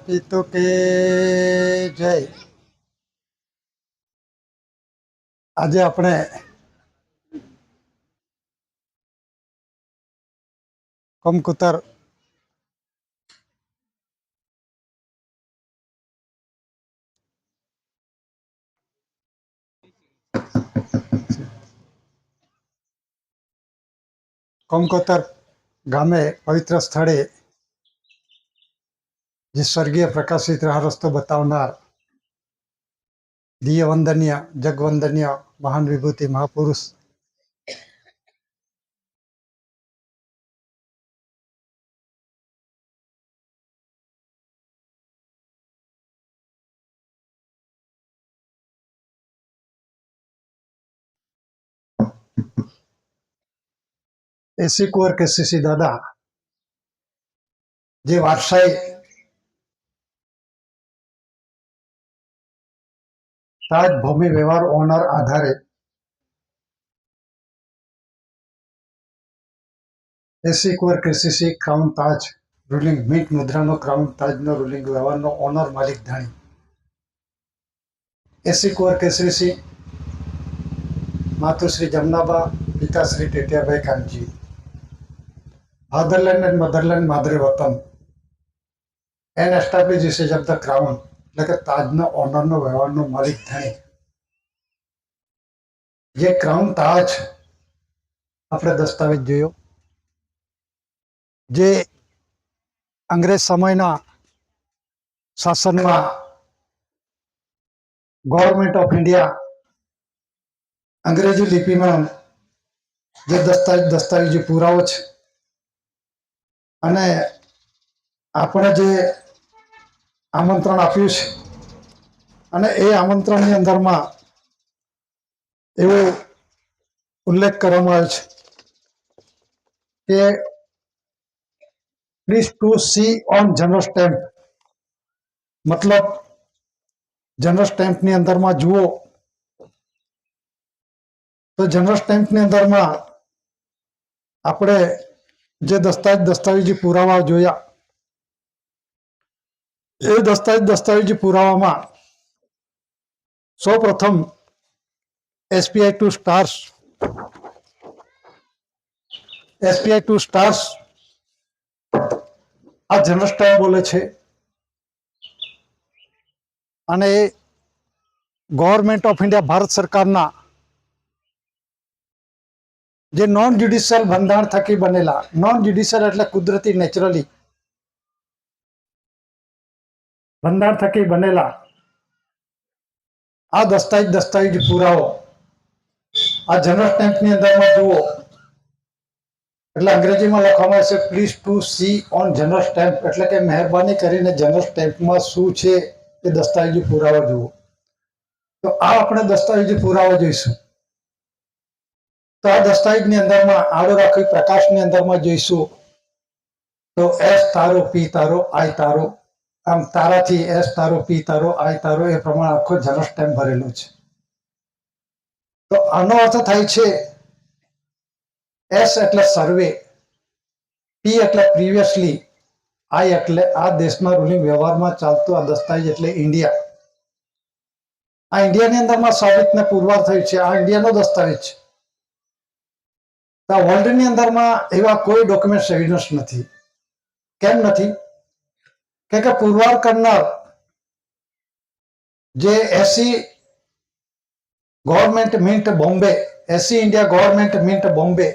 પિતુ કે જય. આજે આપણે કમકુતર કમકોતર ગામે પવિત્ર સ્થળે જે સ્વર્ગીય પ્રકાશિત રાહ રસ્તો બતાવનાર દિવ્ય વંદનીય જગવંદનીય મહાન વિભૂતિ મહાપુરુષ એસી કુંવર કેસીસી દાદા જે વારસાઈ તાજ ભૂમિ વ્યવહાર ઓનર આધારે એસી કુંવર કેસીસી ક્રાઉન તાજ રૂલિંગ મિન્ટ મુદ્રાનો ક્રાઉન તાજનો રૂલિંગ વ્યવહારનો ઓનર માલિક ધાણી એસી કુંવર કેસીસી માતુશ્રી જમનાબા પિતાશ્રી ટેટિયાભાઈ કાનજી ફાધરલેન્ડ એન્ડ મધરલેન્ડ માદરે વતન એન્ડ એસ્ટાબ્લિશિસ ઓફ ધ ક્રાઉન એટલે કે તાજનો ઓનરનો વ્યવહારનો માલિક ધણી જે ક્રાઉન તાજ આપણે દસ્તાવેજ જોયો જે અંગ્રેજ સમયના શાસનમાં ગવર્મેન્ટ ઓફ ઇન્ડિયા અંગ્રેજી લિપિમાં જે દસ્તાવેજી પુરાવો છે અને આપણે જે આમંત્રણ આપ્યું છે અને એ આમંત્રણની અંદરમાં એવો ઉલ્લેખ કરવામાં આવ્યો છે કે please to see on general stamp, મતલબ જનરલ સ્ટેમ્પની અંદરમાં જુઓ તો જનરલ સ્ટેમ્પની અંદરમાં આપણે જે દસ્તાવેજી પુરાવા જોયા એ દસ્તાવેજી પુરાવામાં સૌ પ્રથમ એસપીઆઈ ટુ સ્ટાર્સ આ જનરલ સ્ટેમ્પ બોલે છે અને એ ગવર્મેન્ટ ઓફ ઇન્ડિયા ભારત સરકારના જે નોન જ્યુડિશિયલ બંધારણ થકી બનેલા, નોન જ્યુડિશિયલ એટલે કુદરતી નેચરલી બંધારણ થકી બનેલા આ દસ્તાવેજ પુરાવો આ જનરલ સ્ટેમ્પની અંદરમાં જુઓ એટલે અંગ્રેજીમાં લખવામાં આવશે please to see on general stamp, એટલે કે મહેરબાની કરીને જનરલ સ્ટેમ્પમાં શું છે એ દસ્તાવેજી પુરાવો જુઓ. તો આ આપણે દસ્તાવેજી પુરાવો જોઈશું. તો આ દસ્તાવેજની અંદરમાં આડો રાખી પ્રકાશની અંદરમાં જોઈશું તો એસ તારો પી તારો આઈ તારો, આમ તારાથી એસ તારો પી તારો આઈ તારો એ પ્રમાણે આખો જનરલ સ્ટેમ્પ ભરેલો છે. તો આનો અર્થ થાય છે એસ એટલે સર્વે, પી એટલે પ્રીવિયસલી, આઈ એટલે આ દેશના રૂલિંગ વ્યવહારમાં ચાલતો આ દસ્તાવેજ એટલે ઇન્ડિયા. આ ઇન્ડિયાની અંદરમાં સાબિતને પુરવાર થયું છે. આ ઇન્ડિયાનો દસ્તાવેજ છે. તો વર્લ્ડની અંદરમાં એવા કોઈ ડોક્યુમેન્ટ એવિડન્સ નથી. કેમ નથી? કે પુરવાર કરનાર જે એસી ગવર્મેન્ટ મિન્ટ બોમ્બે, એસી ઇન્ડિયા ગવર્મેન્ટ મિન્ટ બોમ્બે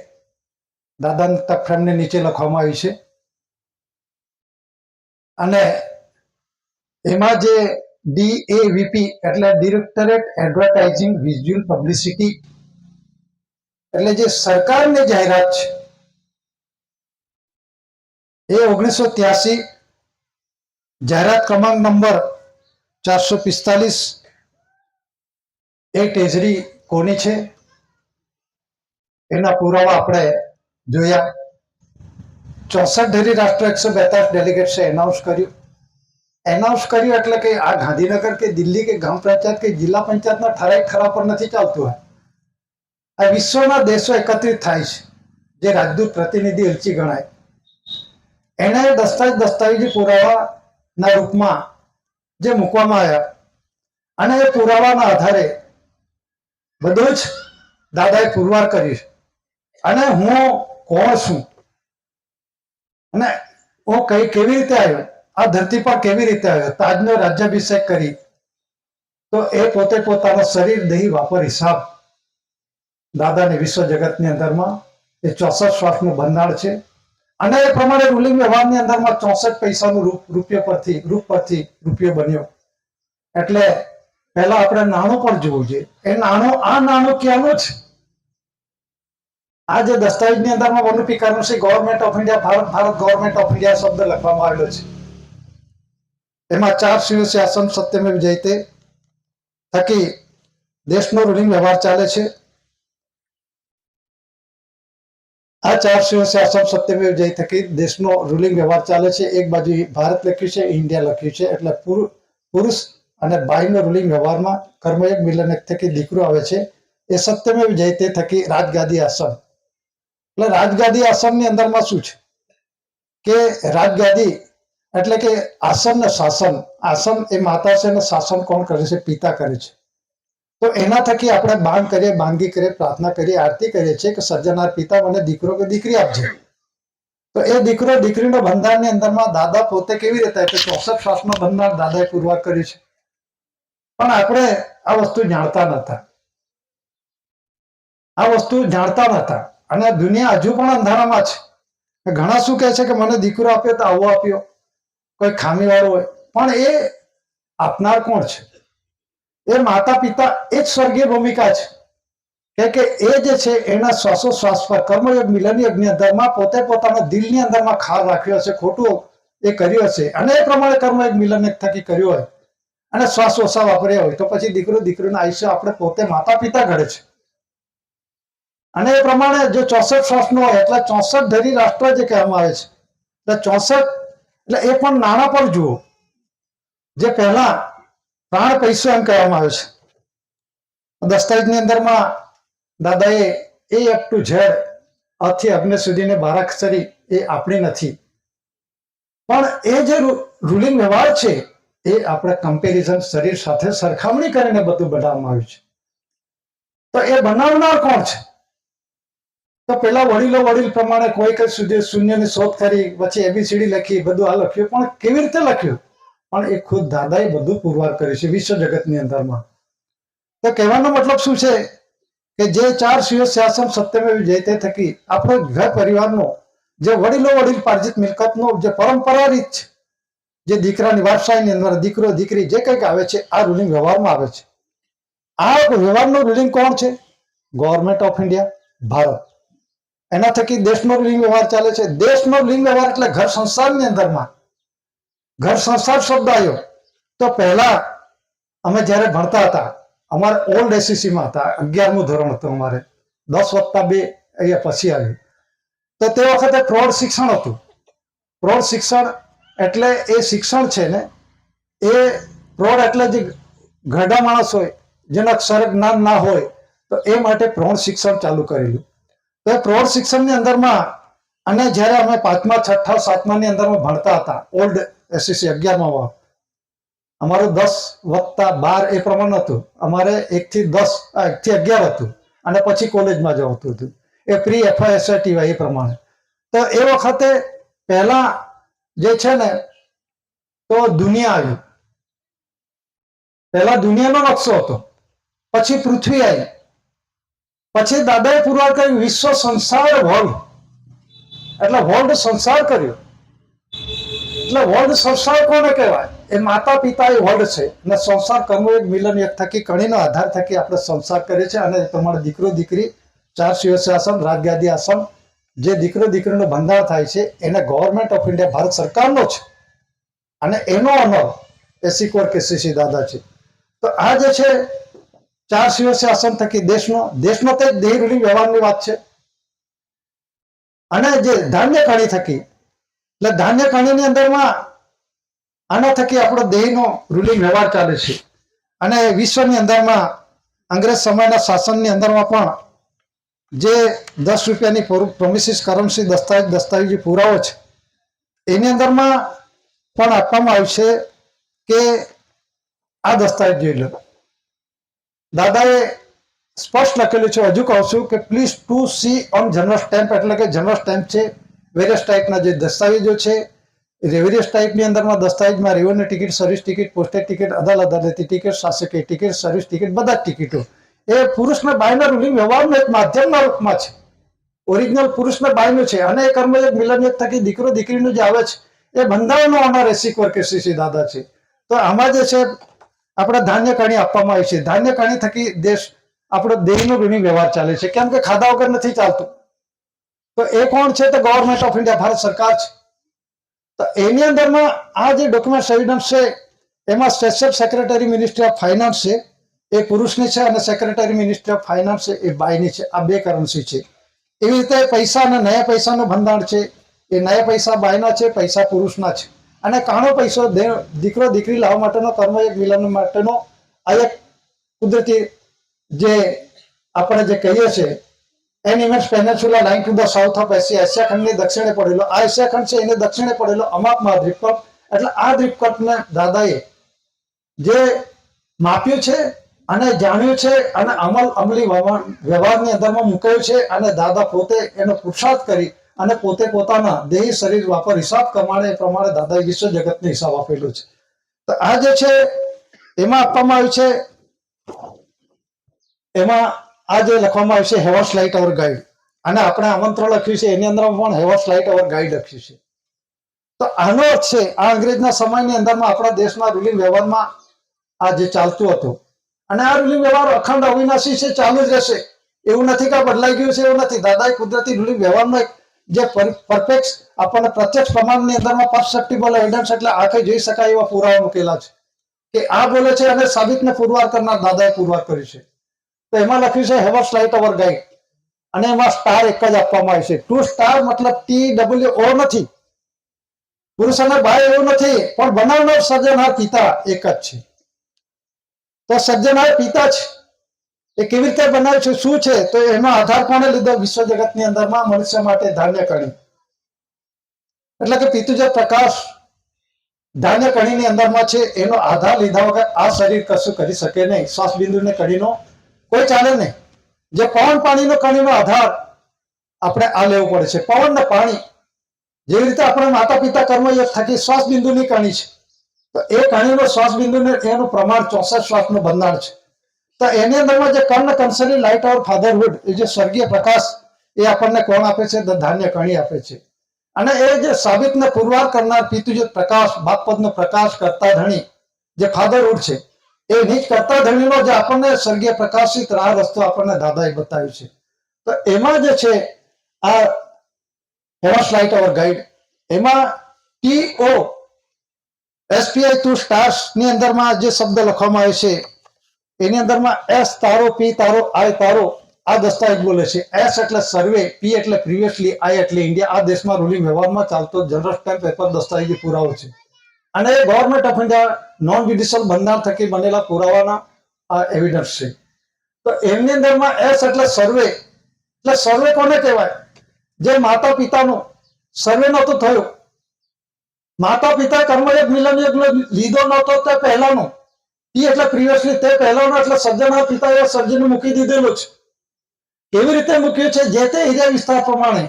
દાદાની તકફ્રેમની નીચે લખવામાં આવી છે અને એમાં જે DAVP એટલે ડિરેક્ટરેટ એડવર્ટાઇઝિંગ વિઝ્યુઅલ પબ્લિસિટી એટલે જે સરકારની જાહેરાત છે એ 1983 જાહેરાત ક્રમાંક નંબર 445 એ ટેજરી કોની છે એના પુરાવા આપણે જોયા. 64 ધરી રાષ્ટ્ર 142 ડેલિગેટ્સે એનાઉન્સ કર્યું એટલે કે આ ગાંધીનગર કે દિલ્હી કે ગ્રામ પંચાયત કે જિલ્લા પંચાયતના ઠરાવ પર નથી ચાલતું હોય. આ વિશ્વના દેશો એકત્રિત થાય છે જે રાજદૂત પ્રતિનિધિ એલચી ગણાય એને દસ્તાવેજી પુરાવાના રૂપમાં જે મૂકવામાં આવ્યા અને એ પુરાવાના આધારે બધું જ દાદાએ પુરવાર કર્યું અને હું કોણ છું અને હું કેવી રીતે આવ્યો, આ ધરતી પર કેવી રીતે આવ્યો, તાજનો રાજ્યાભિષેક કરી તો એ પોતે પોતાનો શરીર દેહી વાપર હિસાબ દાદાને વિશ્વ જગતની અંદરમાં એ 64 શ્વાસનું બંધાણ છે અને એ પ્રમાણે રૂલિંગ વ્યવહારની અંદરમાં 64 પૈસાનું રૂપ પરથી રૂપિયો બન્યો. એટલે પહેલા આપણે નાણું પણ જોવું જોઈએ. એ નાણું ક્યાંનું છે? આ જે દસ્તાવેજની અંદરમાં મોનોપી કરન્સી ગવર્મેન્ટ ઓફ ઇન્ડિયા, ભારત ગવર્મેન્ટ ઓફ ઇન્ડિયા શબ્દ લખવામાં આવેલો છે. એમાં 4 સિંહ શાસન સત્યમેવ જયતે થકી દેશનો રૂલિંગ વ્યવહાર ચાલે છે. આ 4 સિંહ શાસન સત્યમેવ જયતે થકી દેશનો રૂલિંગ વ્યવહાર ચાલે છે. એક બાજુ ભારત લખ્યું છે, ઇન્ડિયા લખ્યું છે. એટલે પુરુષ અને બાઈનો રૂલિંગ વ્યવહારમાં કર્મયોગ મિલન થકી દીકરો આવે છે. એ સત્યમેવ જયતે થકી રાજગાદી આસન. એટલે રાજગાદી આસનની અંદરમાં શું છે કે રાજગાદી એટલે કે આસન ને શાસન. આસન એ માતા છે અને શાસન કોણ કરે છે? પિતા કરે છે. તો એના થકી આપણે બાંગ કરીએ, બાંગી કરીએ, પ્રાર્થના કરીએ, આરતી કરીએ છીએ કે સર્જનાર પિતા મને દીકરો કે દીકરી આપજે. તો એ દીકરો દીકરીનો બંધારણની અંદરમાં દાદા પોતે કેવી રીતે 64 શ્વાસનો બંધારણ દાદાએ પુરવાર કર્યું છે. પણ આપણે આ વસ્તુ જાણતા નતા અને દુનિયા હજુ પણ અંધારામાં છે. ઘણા શું કહે છે કે મને દીકરો આપ્યો તો આવો આપ્યો, કોઈ ખામી વાળો હોય, પણ એ આપનાર કોણ છે? એ માતા પિતા એ જ સ્વર્ગીય ભૂમિકા છે કે એ જે છે એના શ્વાસોશ્વાસ પર કર્મયોગ મિલન યજ્ઞની અંદરમાં પોતે પોતાના દિલની અંદરમાં ખાર રાખ્યો હશે, ખોટું એ કર્યું હશે અને એ પ્રમાણે કર્મયોગ મિલન થકી કર્યું હોય અને શ્વાસ ઓછા વાપર્યા હોય તો પછી દીકરીનું આયુષ્ય આપણે પોતે માતા પિતા ઘડે છે. અને એ પ્રમાણે જો 64 શ્વાસનો હોય એટલે 64 ધરી રાષ્ટ્ર જે કહેવામાં આવે છે. એટલે 64 એટલે એ પણ નાણાં પર જુઓ. જે પહેલા પ્રાણ પૈસો એમ કહેવામાં આવે છે. દસ્તાવેજની અંદરમાં દાદાએ A up to Z અથી અગ્નિ સુધીને 12 અક્ષરી એ આપણી નથી, પણ એ જે રૂલિંગ વ્યવહાર છે એ આપણે કમ્પેરિઝન શરીર સાથે સરખામણી કરીને બધું બનાવવામાં આવ્યું છે. તો એ બનાવનાર કોણ છે? તો પેલા વડીલ પ્રમાણે કોઈ કઈ સુધી શૂન્યની શોધ કરી, પછી ABCD લખી, બધું આ લખ્યું, પણ કેવી રીતે લખ્યું? પણ એ ખુદ દાદાએ બધું પુરવાર કર્યું છે વિશ્વ જગતની અંદરમાં. તો કહેવાનો મતલબ શું છે કે જે 4 સિંહ શાસન સત્યમેવ જયતે થકી આપણો ઘર પરિવારનો જે વડીલ પાર્જિત મિલકતનો જે પરંપરા રીત છે, જે દીકરાની વારસાઈની અંદર દીકરો દીકરી જે કંઈક આવે છે આ રૂલિંગ વ્યવહારમાં આવે છે. આ વ્યવહારનું રૂલિંગ કોણ છે? Government of India, Bharat. એના થકી દેશનો રૂલિંગ વ્યવહાર ચાલે છે. દેશનો રૂલિંગ વ્યવહાર એટલે ઘર સંસારની અંદરમાં ઘર સંસાર શબ્દ આવ્યો. તો પહેલા અમે જ્યારે ભણતા હતા, અમારે ઓલ્ડ એસસીસીમાં હતા, 11મું ધોરણ હતું અમારે, 10+2 અહીંયા પછી આવ્યું. તો તે વખતે પ્રૌઢ શિક્ષણ હતું. પ્રૌઢ શિક્ષણ એટલે એ શિક્ષણ છે ને એ પ્રૌઢ એટલે જે ઘરડા માણસ હોય, જેને અક્ષર જ્ઞાન ના હોય, તો એ માટે પ્રૌઢ શિક્ષણ ચાલુ કરેલું. તો એ પ્રૌઢ શિક્ષણની અંદરમાં અને જ્યારે અમે 5મા, 6ઠા, 7માની અંદરમાં ભણતા હતા, ઓલ્ડ એસસીસી 11માં અમારું 10+12 એ પ્રમાણે હતું. અમારે 1 થી 11 હતું અને પછી કોલેજમાં જતું હતું. એ પ્રી FYSTY એ પ્રમાણે. તો એ વખતે પહેલા જે છે ને તો દુનિયા આવી. પહેલા દુનિયાનો નકશો હતો, પછી પૃથ્વી આવી, પછી દાદાએ પુરવાર કર્યું વિશ્વ સંસાર વર્લ્ડ. એટલે વર્લ્ડ સંસાર કર્યો. એટલે વર્લ્ડ સંસાર કોને કહેવાય? એ માતા પિતા એ વર્લ્ડ છે અને સંસાર કર્મયોગ મિલન એક થકી કણીનો આધાર થકી આપણે સંસાર કરીએ છીએ. અને તમારે દીકરો દીકરી 4 સિંહ આસન, રાજગાદી આસન, જે દીકરો દીકરીનો બંધારણ થાય છે એને ગવર્મેન્ટ ઓફ ઇન્ડિયા, ભારત સરકારનો છે અને એનો અમલ એસીકોર કેસીસી દાદા છે. તો આ જે છે 4 સિંહ આસન થકી દેશનો તે દેહ રૂલિંગ વ્યવહારની વાત છે. અને જે ધાન્ય કણી થકી, એટલે ધાન્ય કણીની અંદરમાં આના થકી આપણો દેહનો રૂલિંગ વ્યવહાર ચાલે છે. અને વિશ્વની અંદરમાં અંગ્રેજ સમયના શાસનની અંદરમાં પણ જે 10 રૂપિયાની પ્રોમિસિસ કરન્સી દસ્તાવેજી પુરાવો છે એની અંદરમાં પણ આપવામાં આવ્યું છે કે આ દસ્તાવેજ જોઈ લો. દાદાએ સ્પષ્ટ લખેલું છે, હજુ કહું છું કે please to see on general stamp, એટલે કે જનરલ સ્ટેમ્પ છે વેરિયસ ટાઈપના જે દસ્તાવેજો છે, વેરિયસ ટાઈપની અંદરમાં દસ્તાવેજમાં revenue ticket, service ticket, postage ticket, અદાલતી ટિકિટ, શાસકીય ટિકિટ, સર્વિસ ટિકિટ, બધા જ ટિકિટો એ પુરુષના બાયના રૂલિંગ વ્યવહારનો એક માધ્યમના રૂપમાં છે. ઓરિજિનલ પુરુષના બાયનું છે અને એ કર્મયોગ મિલનયોગ થકી દીકરો દીકરીનું જે આવે છે એ બંધારણનો ઓનર એસિક્વર કે સીસી દાદા છે. તો આમાં જે છે આપણે ધાન્ય કણી આપવામાં આવી છે. ધાન્ય કણી થકી દેશ આપણો દેહનો ઋણી વ્યવહાર ચાલે છે, કેમ કે ખાધા વગર નથી ચાલતું. તો એ કોણ છે? તો ગવર્મેન્ટ ઓફ ઇન્ડિયા, ભારત સરકાર છે. તો એની અંદરમાં આ જે ડોક્યુમેન્ટ એવિડન્સ છે એમાં special secretary ministry of finance છે એ પુરુષની છે અને સેક્રેટરી મિનિસ્ટ્રી ઓફ ફાઇનાન્સ છે એ બાયની છે. આ બે કરન્સી છે. એવી રીતે પૈસા અને નયા પૈસાનું ભંડાણ છે એ નયા પૈસા બાયના છે, પૈસા પુરુષના છે. અને કાણો પૈસો દીકરો દીકરી લાવવા માટેનો કર્મયોગ મિલન માટેનો આ એક કુદરતી જે આપણે જે કહીએ છીએ an immense peninsula line to the south of Asia, Asia ખંડની દક્ષિણે પડેલો આ એશિયા ખંડ છે એને દક્ષિણે પડેલો અમાપમાં દ્વીપકલ્પ. એટલે આ દ્વીપકલ્પને દાદાએ જે માપ્યું છે અને જાણ્યું છે અને અમલી વ્યવહારની અંદરમાં મૂકાયું છે અને દાદા પોતે એનો પુરુષાર્થ કરી અને પોતે પોતાના દેહી શરીર વાપર હિસાબ કમાણે એ પ્રમાણે દાદાએ વિશ્વ જગતને હિસાબ આપેલો છે. તો આ જે છે એમાં આપવામાં આવ્યું છે, એમાં આ જે લખવામાં આવ્યું છે હેવર્સ લાઇટ અવર ગાઈડ, અને આપણે આમંત્રણ લખ્યું છે એની અંદર પણ હેવર્સ લાઇટ અવર ગાઈડ લખ્યું છે. તો આનો અર્થ છે આ અંગ્રેજના સમયની અંદરમાં આપણા દેશના રૂલિંગ વ્યવહારમાં આ જે ચાલતું હતું અને આ રૂલિંગ વ્યવહાર અખંડ અવિનાશી છે, ચાલુ જ રહેશે. એવું નથી કે બદલાઈ ગયું છે, એવું નથી. દાદાએ કુદરતી રૂલિંગ વ્યવહારનો એક જે પરફેક્ટ આપણને પ્રત્યક્ષ પ્રમાણની અંદરમાં પરસેપ્ટિબલ એવિડન્સ, એટલે આંખે જોઈ શકાય એવા પુરાવા મૂકેલા છે કે આ બોલે છે અને સાબિતને પુરવાર કરનાર દાદાએ પુરવાર કર્યું છે. તો એમાં લખ્યું છે હેવર્સ લાઇટ અવર ગાઈડ અને એમાં સ્ટાર એક જ આપવામાં આવે છે. ટુ સ્ટાર મતલબ TWO નથી, પુરુષ અને બાય એવું નથી, પણ બનાવનાર સર્જનહાર પિતા એક જ છે. તો સર્જનહાર પિતા છે. એ કેવી રીતે બનાવ્યું છે, શું છે? તો એનો આધાર કોને લીધો? વિશ્વ જગતની અંદરમાં મનુષ્ય માટે ધાન્ય કણી, એટલે કે પિતૃજ પ્રકાશ ધાન્ય કણીની અંદરમાં છે. એનો આધાર લીધા વગર આ શરીર કશું કરી શકે નહીં. શ્વાસ બિંદુને કણીનો કોઈ ચાલે નહીં. જે પવન પાણીનો કણીનો આધાર આપણે આ લેવો પડે છે. પવન ને પાણી જેવી રીતે આપણે માતા પિતા કર્મયોગ થકી શ્વાસ બિંદુની કણી છે, તો એ કણીનો શ્વાસ બિંદુને એનું પ્રમાણ 64 શ્વાસનું બંધારણ છે. તો એની અંદરમાં જે કર્ણ કંસરી લાઇટ ઓર ફાધરહુડ, એ જે સ્વર્ગીય પ્રકાશ એ આપણને કોણ આપે છે? ધાન્ય કણી આપે છે. અને એ જે સાબિતને પુરવાર કરનાર પિતૃજ પ્રકાશ, બાપપદનો પ્રકાશ, કરતા ધણી જે ફાધરહુડ છે, એ નીચ કરતા ધણીનો જે આપણને સ્વર્ગીય પ્રકાશિત રાહ રસ્તો આપણને દાદાએ બતાવ્યું છે. તો એમાં જે છે આ હેવર્સ લાઇટ અવર ગાઈડ, એમાં TO SPI ટુ સ્ટાર્સ ની અંદરમાં જે શબ્દ લખવામાં આવે છે એની અંદરમાં S તારો, P તારો, I તારો આ દસ્તાવેજ બોલે છે. S એટલે સર્વે, P એટલે પ્રિવિયસલી, I એટલે ઇન્ડિયા. આ દેશમાં રૂલિંગ વ્યવહારમાં ચાલતો જનરલ સ્ટેમ્પ પેપર દસ્તાવેજી પુરાવો છે અને એ government of India non judicial બંધારણ થકી બનેલા પુરાવાના આ એવિડન્સ છે. તો એમની અંદરમાં S એટલે સર્વે, એટલે સર્વે કોને કહેવાય? જે માતા પિતાનો સર્વે નહોતો થયો, માતા પિતા કર્મયોગ મિલનયોગ લીધો નહોતો તે પહેલાનો. ઈ એટલે પ્રિવિયસલી, તે પહેલાનો, એટલે સર્જનહાર પિતાએ સર્જન મૂકી દીધેલું છે. કેવી રીતે મૂક્યું છે? જે તે એરિયા વિસ્તાર પ્રમાણે,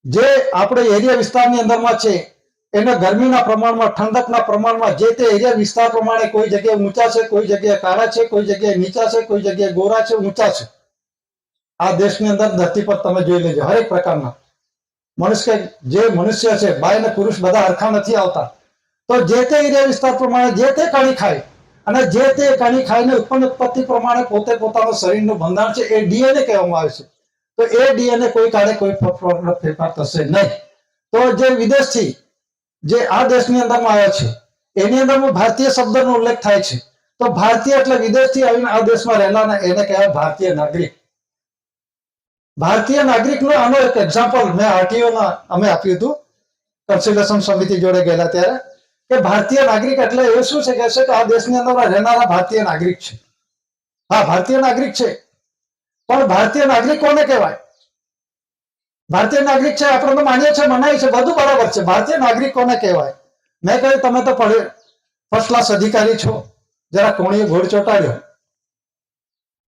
જે આપણે એરિયા વિસ્તારની અંદરમાં છે એને ગરમીના પ્રમાણમાં, ઠંડકના પ્રમાણમાં, જે તે એરિયા વિસ્તાર પ્રમાણે કોઈ જગ્યાએ ઊંચા છે, કોઈ જગ્યાએ કાળા છે, કોઈ જગ્યાએ નીચા છે, કોઈ જગ્યાએ ગોરા છે, ઊંચા છે. આ દેશની અંદર ધરતી પર તમે જોઈ લેજો, હરેક પ્રકારના મનુષ્ય છે, બાય અને પુરુષ બધા હરખા નથી આવતા. તો જે તે એરિયા વિસ્તાર પ્રમાણે જે તે કણી ખાય અને જે તે કણી ખાઈને ઉત્પત્તિ પ્રમાણે પોતે પોતાનું શરીરનું બંધારણ છે એ DNA કહેવામાં આવે છે. તો એ DNA કોઈ કાળે કોઈ ફેરફાર થશે નહીં. તો જે વિદેશથી જે આ દેશની અંદરમાં આવ્યા છે એની અંદરમાં ભારતીય શબ્દનો ઉલ્લેખ થાય છે. તો ભારતીય એટલે વિદેશથી આવીને આ દેશમાં રહેલા એને કહેવાય ભારતીય નાગરિક. ભારતીય નાગરિકનો આનો એક એક્ઝામ્પલ મેં આરટીઓના અમે આપ્યું હતું, કન્સલ્ટેશન સમિતિ જોડે ગયેલા ત્યારે, કે ભારતીય નાગરિક એટલે એ શું છે? કહેશે કે આ દેશની અંદર રહેનારા ભારતીય નાગરિક છે. હા, ભારતીય નાગરિક છે, પણ ભારતીય નાગરિક કોને કહેવાય? ભારતીય નાગરિક છે, આપણે તો માનીએ છીએ, મનાય છે, બધું બરાબર છે. ભારતીય નાગરિક કોને કહેવાય? મેં કહ્યું તમે તો ફર્સ્ટ ક્લાસ અધિકારી છો, જરા કોણીએ ઘોડ ચોટાડ્યો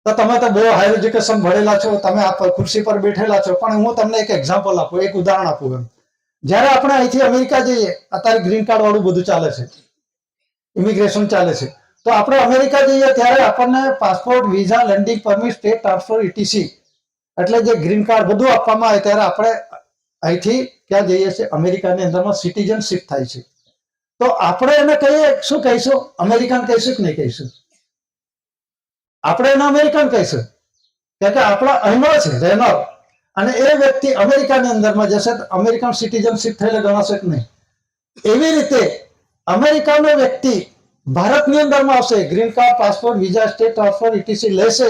તો તમે તો બહુ હાયર એજ્યુકેશન ભણેલા છો, તમે આ ખુરશી પર બેઠેલા છો. પણ હું તમને એક એક્ઝામ્પલ આપું, એક ઉદાહરણ આપું. એમ જયારે આપણે અહીંથી અમેરિકા જઈએ, અત્યારે ગ્રીન કાર્ડ વાળું બધું ચાલે છે, ઇમિગ્રેશન ચાલે છે, તો આપણે અમેરિકા જઈએ ત્યારે આપણને passport, visa, landing permit, state transfer, etc એટલે જે ગ્રીન કાર્ડ બધું આપવામાં આવે ત્યારે આપણે અહીંથી ક્યાં જઈએ છીએ? અમેરિકાની અંદરમાં સિટીઝનશીપ થાય છે. તો આપણે એને કહીએ શું કહીશું? અમેરિકન કહીશું કે નહીં કહીશું? આપણે એને અમેરિકન કહીશું કે આપણા અહીંનો છે, રહેનાર. અને એ વ્યક્તિ અમેરિકાની અંદરમાં જશે તો અમેરિકન સિટીઝનશીપ થયેલો ગણાશે કે નહીં? એવી રીતે અમેરિકાનો વ્યક્તિ ભારતની અંદરમાં આવશે, green card, passport, visa, state transfer, etc લેશે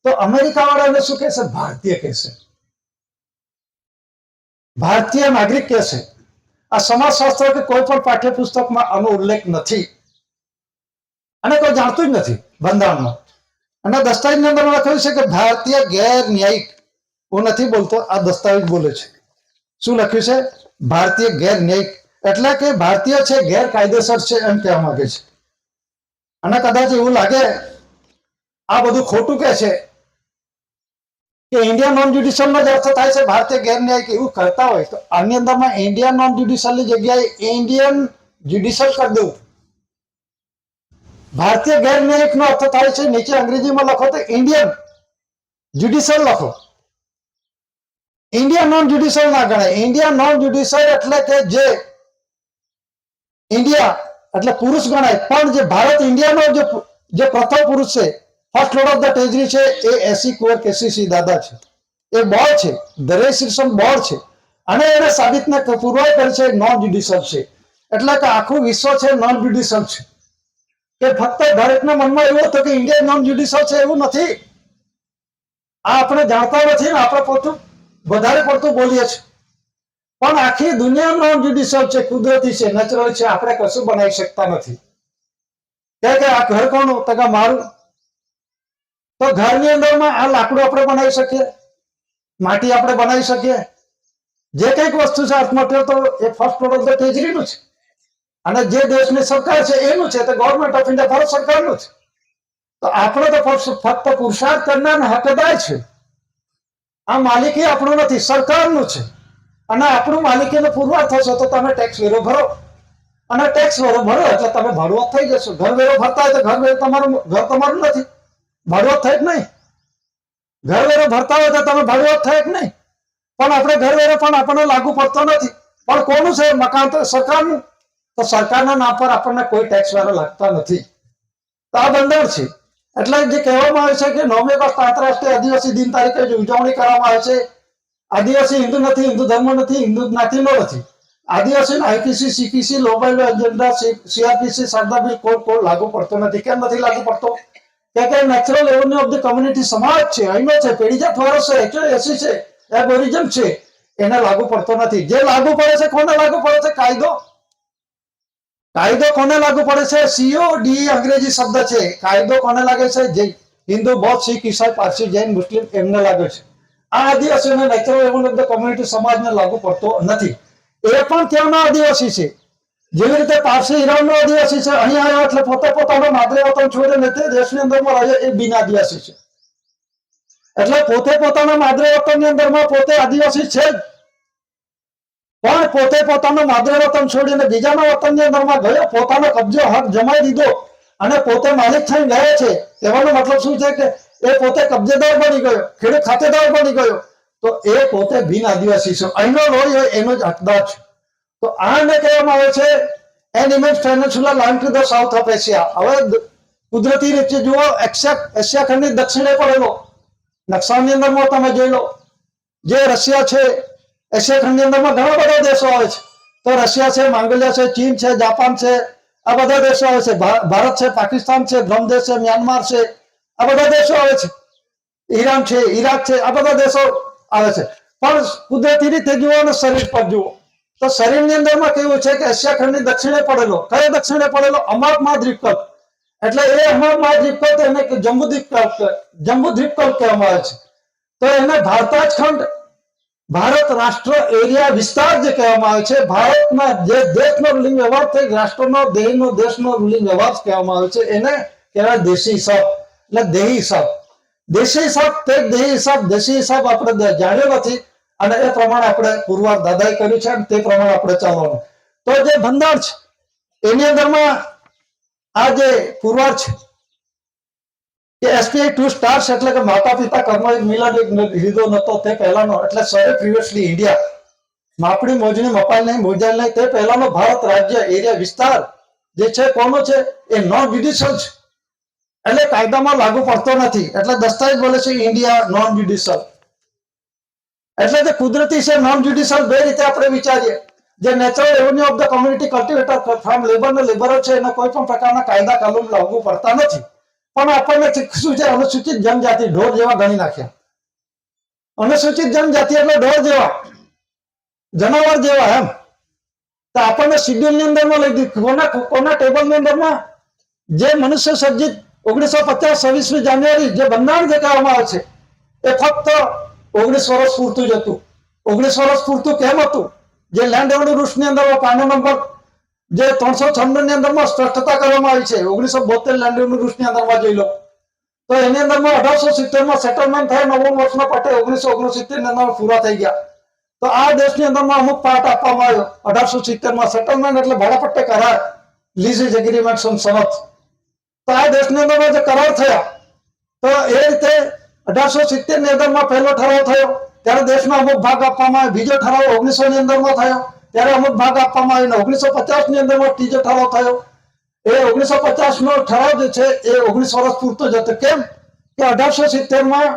તો અમેરિકા વાળાને શું કહેશે? ભારતીય કહેશે, ભારતીય નાગરિક કહેશે. આ સમાજશાસ્ત્ર કે કોઈ પણ પાઠ્યપુસ્તકમાં આનો ઉલ્લેખ નથી અને કોઈ જાણતું જ નથી બંધારણમાં. અને દસ્તાવેજની અંદર લખ્યું છે કે ભારતીય ગેર ન્યાયિક. હું નથી બોલતો, આ દસ્તાવેજ બોલે છે. શું લખ્યું છે? ભારતીય ગેર ન્યાયિક, એટલે કે ભારતીય છે, ગેરકાયદેસર છે એમ કહેવા માંગે છે. અને કદાચ એવું લાગે આ બધું ખોટું કે છે કે ઇન્ડિયન નોન જ્યુડિશિયલ નો જ અર્થ થાય છે ભારતીય ગેર ન્યાયિક, એવું કરતા હોય તો આની અંદરમાં ઇન્ડિયન નોન જ્યુડિશિયલ ની જગ્યાએ ઇન્ડિયન જ્યુડિશિયલ કરી દેવું. ભારતીય ગેર ન્યાયિક નો અર્થ થાય છે, નીચે અંગ્રેજીમાં લખો તો ઇન્ડિયન જ્યુડિશિયલ લખો, ઇન્ડિયન નોન જ્યુડિશિયલ ના ગણાય. ઇન્ડિયન નોન જ્યુડિશિયલ એટલે કે જે ઇન્ડિયા એટલે પુરુષ ગણાય, પણ જે ભારત ઇન્ડિયાનો જે પ્રથમ પુરુષ છે, ફર્સ્ટ લોર્ડ ઓફ ધ ટેજરી છે, એ એસી કુંવર કેસીસી દાદા છે. એ બોર્ડ છે, દરેક શીર્ષણ બોર્ડ છે. અને એને સાબિતને પુરવાઈ કરી છે નોન જ્યુડિશિયલ છે. એટલે કે આખું વિશ્વ છે નોન જ્યુડિશિયલ છે. કે ફક્ત ભારતના મનમાં એવું હતું કે ઇન્ડિયા નોન જ્યુડિશિયલ છે, એવું નથી. આ આપણે જાણતા નથી ને, આપણે પોતું વધારે પડતું બોલીએ છીએ. પણ આખી દુનિયા નોન જ્યુડિશિયલ છે, કુદરતી છે, નેચરલ છે. આપણે કશું બનાવી શકતા નથી. કે આ ઘર કોનું? તો કે મારું. તો ઘરની અંદરમાં આ લાકડું આપણે બનાવી શકીએ, માટી આપણે બનાવી શકીએ, જે કંઈક વસ્તુ છે અર્થ મટીરિયલ, તો એ ફર્સ્ટ ઓર્ડર ઓફ ધ ટેજરીનું છે. અને જે દેશની સરકાર છે એનું છે, તો ગવર્મેન્ટ ઓફ ઇન્ડિયા ભારત સરકારનું છે. તો આપણે તો ફક્ત પુરુષાર્થ કરનાર હકદાર છે. આ માલિકી આપણું નથી, સરકારનું છે. અને આપણું માલિકીનો પુરવાર થશે તો તમે ટેક્સ વેરો ભરો, અને ટેક્સ વેરો ભરો એટલે તમે ભાડુઆત થઈ જશો. ઘર વેરો ભરતા હોય તો ઘર વેરો તમારું નથી, ભાડુઆત થાય જ નહીં. ઘર વેરો ભરતા હોય તો તમે ભાડુઆત થાય જ નહીં. પણ આપણે ઘર વેરો પણ આપણને લાગુ પડતો નથી. પણ કોનું છે? મકાન તો સરકારનું. તો સરકારના નામ પર આપણને કોઈ ટેક્સ વેરો લાગતા નથી. તો આ બંધારણ છે. એટલે જે કહેવામાં આવે છે કે 9મી ઓગસ્ટ આંતરરાષ્ટ્રીય આદિવાસી દિન તરીકે ઉજવણી કરવામાં આવે છે. આદિવાસી હિન્દુ નથી, હિન્દુ ધર્મ નથી, હિન્દુ જ્ઞાતિનો નથી. આદિવાસી આઈપીસી, સીપીસી, લોબાઈલો એજન્ડા, સીઆરપીસી, સરદાર બિલ કોઈ લાગુ પડતો નથી. કેમ નથી લાગુ પડતો? કે natural avenue of the community સમાજ છે, અહીંનો છે, પેઢીજાત વાળો છે, 180 છે, એબોરિજન છે, એને લાગુ પડતો નથી. જે લાગુ પડે છે, કોને લાગુ પડે છે? કાયદો. કાયદો કોને લાગુ પડે છે? સીઓડી અંગ્રેજી શબ્દ છે. કાયદો કોને લાગે છે? જે હિન્દુ, બૌદ્ધ, શીખ, ઈસાઈ, પારસી, જૈન, મુસ્લિમ એમને લાગે છે. આ આદિવાસીઓને natural avenue of the community સમાજને લાગુ પડતો નથી. એ પણ ત્યાંના આદિવાસી છે. જેવી રીતે પારસી ઈરાનનો આદિવાસી છે, અહીં આવ્યો એટલે પોતે પોતાનો માદરે વતન છોડીને તે દેશની અંદરમાં રહે, એ બિન આદિવાસી છે. એટલે પોતે પોતાના માદરે વતનની અંદરમાં પોતે આદિવાસી છે જ, પણ પોતે પોતાનો માદરે વતન છોડીને બીજાના વતનની અંદરમાં ગયો, પોતાનો કબજો હક જમાઈ દીધો અને પોતે માલિક થઈને ગયો છે. કહેવાનો મતલબ શું છે? કે એ પોતે કબજેદાર બની ગયો, ખેડૂત ખાતેદાર બની ગયો, તો એ પોતે બિન આદિવાસી છે. અહીંનો લોહી હોય એનો જ હકદાર છે. તો આને કહેવામાં આવે છે an immense peninsula line to the south of Asia. હવે કુદરતી રીતે જુઓ, એશિયા ખંડની દક્ષિણે પડેલો નકશાની અંદરમાં તમે જોઈ લો, જે રશિયા છે, એશિયા ખંડની અંદરમાં ઘણા બધા દેશો આવે છે. તો રશિયા છે, મંગોલિયા છે, ચીન છે, જાપાન છે, આ બધા દેશો આવે છે. ભારત છે, પાકિસ્તાન છે, બ્રહ્મદેશ છે, મ્યાનમાર છે, આ બધા દેશો આવે છે. ઈરાન છે, ઈરાક છે, આ બધા દેશો આવે છે. પણ કુદરતી રીતે જુઓ અને શરીર પર જુઓ તો શરીરની અંદરમાં કેવું છે કે એશિયા ખંડની દક્ષિણે પડેલો, કયો દક્ષિણે પડેલો? અમાકમાં દ્વીપકલ્પ. એટલે એ અમાકમાં દ્વીપકલ્પ એને જંબુ દ્વીપકલ્પ કહેવામાં આવે છે. તો એને ભારતાજ ખંડ ભારત રાષ્ટ્ર એરિયા વિસ્તાર જે કહેવામાં આવે છે, ભારતમાં જે દેશનો રૂલિંગ વ્યવહાર થઈ રાષ્ટ્રનો દેશનો રૂલિંગ વ્યવહાર કહેવામાં આવે છે, એને કહેવાય દેશી હિસાબ. એટલે દેહી હિસાબ, દેશી હિસાબ તે દેશી હિસાબ આપણે જાણ્યો નથી અને એ પ્રમાણે આપણે પુરવાર દાદાએ કર્યું છે અને તે પ્રમાણે આપણે ચાલવાનું. તો જે બંધારણ છે એની અંદરમાં આ જે પુરવાર છે કે એસપીઆઈ 2 સ્ટાર્સ એટલે કે માતા પિતા કર્મયોગ મિલન લીધો નતો તે પહેલાનો, એટલે સરે પ્રિવિયસલી ઇન્ડિયા માપણી મોજણી મપાલ નહીં મોજાલ નહીં તે પહેલાનો ભારત રાજ્ય એરિયા વિસ્તાર જે છે કોનો છે એ નોન જ્યુડિશિયલ છે, એટલે કાયદામાં લાગુ પડતો નથી. એટલે દસ્તાવેજ બોલે છે ઇન્ડિયા નોન જ્યુડિશિયલ, એટલે જે કુદરતી છે નોન જ્યુડિશિયલ. બે રીતે આપણે વિચારીએ, જે natural revenue of the community cultivator from labour ને લેબરર છે એને કોઈ પણ પ્રકારના કાયદા કાનૂન લાગુ પડતા નથી. પણ આપણને શું છે અનુસૂચિત જનજાતિ ઢોર જેવા ગણી નાખ્યા. અનુસૂચિત જનજાતિ એટલે ઢોર જેવા, જનાવર જેવા એમ. તો આપણને શિડ્યુલ ની અંદરમાં લઈ દીધું. કોના ટેબલ ની અંદરમાં જે મનુષ્ય સર્જિત 1950 26મી જાન્યુઆરી જે બંધારણ જે કહેવામાં આવે છે એ ફક્ત 19 વર્ષ પૂરતું જ હતું. 19 વર્ષ પૂરતું કેમ હતું? જે લેન્ડ રેવન્યુ રૂલ્સ ની અંદર કાનૂન નંબર જે 396 ની અંદરમાં સ્પષ્ટતા કરવામાં આવી છે. 1972 લેન્ડ રેવન્યુ રૂલ્સ ની અંદરમાં જોઈ લો તો એની અંદરમાં 1870 માં સેટલમેન્ટ થાય 9 વર્ષના પટે 1969 ની અંદર પૂરા થઈ ગયા. તો આ દેશની અંદરમાં અમુક પાર્ટ આપવામાં આવ્યો 1870 માં સેટલમેન્ટ એટલે ભાડાપટ્ટે કરાર, લીઝ એગ્રીમેન્ટ સનદ. તો આ દેશની અંદરમાં જે કરાર થયા તો એ રીતે 1870 ની અંદરમાં પહેલો ઠરાવ થયો ત્યારે દેશમાં અમુક ભાગ આપવામાં આવ્યો. બીજો ઠરાવ 1900 ની અંદરમાં થયો ત્યારે અમુક ભાગ આપવામાં આવ્યો. 1950 ની અંદરમાં ત્રીજો ઠરાવ થયો. એ 1950 નો ઠરાવ જે છે એ 19 વર્ષ પૂરતો જ હતો. કેમ કે 1870 માં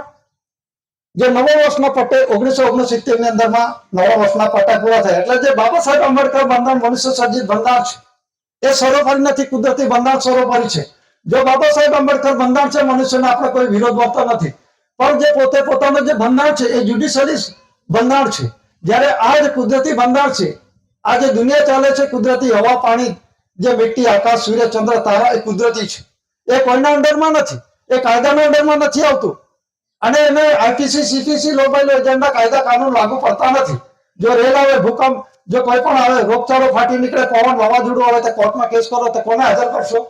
જે 9 વર્ષના પટ્ટે 1969 ની અંદરમાં 9 વર્ષના પટ્ટા પૂરા થયા. એટલે જે બાબા સાહેબ આંબેડકર બંધારણ મનુષ્ય સર્જિત બંધારણ છે એ સર્વોપરી નથી, કુદરતી બંધારણ સર્વોપરી છે. જો બાબા સાહેબ આંબેડકર બંધારણ છે મનુષ્યને આપણે કોઈ વિરોધ કરતો નથી, પણ જે પોતે પોતાનું જે બંધારણ છે એ જ્યુડિશિયલી બંધારણ છે. જ્યારે આ જે કુદરતી બંધારણ છે, આ જે દુનિયા ચાલે છે કુદરતી હવા પાણી જે મીઠી આકાશ સૂર્ય ચંદ્ર તારા એ કુદરતી છે. એ કોઈના અંડરમાં નથી, એ કાયદાના અંડરમાં નથી આવતું અને એને IPC CPC law by law agenda કાયદા કાનૂન લાગુ પડતા નથી. જો રેલ આવે, ભૂકંપ, જો કોઈ પણ આવે, રોગચાળો ફાટી નીકળે, પવન વાવાઝોડું આવે તો કોર્ટમાં કેસ કરો તો કોને હાજર કરશો?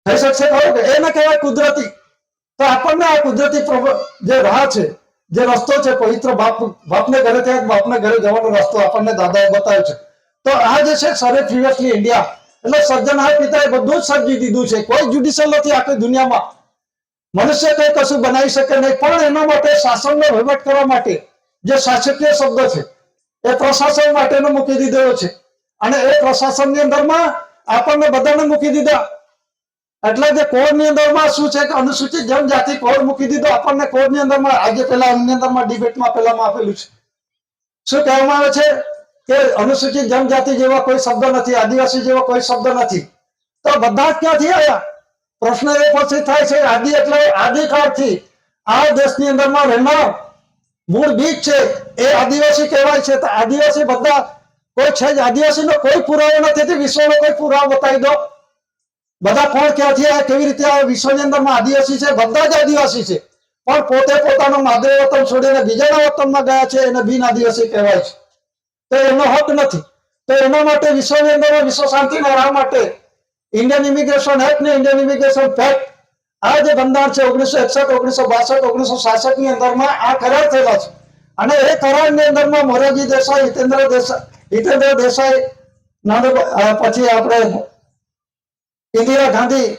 થઈ શકશે ખરું કે? એને કહેવાય કુદરતી. તો આપણને આ કુદરતી જે રાહ છે, જે રસ્તો છે, પવિત્ર બાપને ઘરે ત્યાં બાપને ઘરે જવાનો રસ્તો આપણને દાદાએ બતાવ્યો છે. તો આ જે છે સરે પ્રિવિયસલી ઇન્ડિયા એટલે સર્જનહાર પિતાએ બધું જ સર્જી દીધું છે. કોઈ જ્યુડિશિયલ નથી આખી દુનિયામાં. મનુષ્ય કઈ કશું બનાવી શકે નહીં, પણ એના માટે શાસનનો વહીવટ કરવા માટે જે શાસકીય શબ્દ છે એ પ્રશાસન માટેનો મૂકી દીધેલો છે અને એ પ્રશાસનની અંદરમાં આપણને બધાને મૂકી દીધા. એટલે જે કોડની અંદરમાં શું છે કે અનુસૂચિત જનજાતિ કોડ મૂકી દીધો આપણને. કોડની અંદરમાં આજે પેલા એની અંદરમાં ડિબેટમાં પેલામાં આપેલું છે. શું કહેવામાં આવે છે કે અનુસૂચિત જનજાતિ જેવા કોઈ શબ્દ નથી, આદિવાસી જેવો કોઈ શબ્દ નથી. તો બધા જ ક્યાંથી આવ્યા? પ્રશ્ન એ પછી થાય છે આદિ એટલે આદિકાળથી આ દેશની અંદરમાં રહેનાર મૂળ બીજ છે એ આદિવાસી કહેવાય છે. તો આદિવાસી બધા કોઈ છે જ આદિવાસીનો કોઈ પુરાવો નથી. વિશ્વનો કોઈ પુરાવો બતાવી દો. બધા કોણ ક્યાંથી આવ્યા, કેવી રીતે આવ્યા? વિશ્વની અંદરમાં આદિવાસી છે, બધા જ આદિવાસી છે, પણ પોતે પોતાનું માદરે વતન છોડીને બીજાના વતનમાં ગયા છે એને બિન આદિવાસી કહેવાય છે. તો એનો હક નથી. તો એના માટે વિશ્વની અંદરમાં વિશ્વ શાંતિના રાહ માટે ઇન્ડિયન ઇમિગ્રેશન એક્ટ ને ઇન્ડિયન ઇમિગ્રેશન ફેક્ટ આ જે બંધારણ છે 1961, 1962, 1966 ની અંદરમાં આ કરાર થયેલા છે અને એ કરારની અંદરમાં મોરારજી દેસાઈ, હિતેન્દ્ર દેસાઈ, પછી આપણે ઇન્દિરા ગાંધી,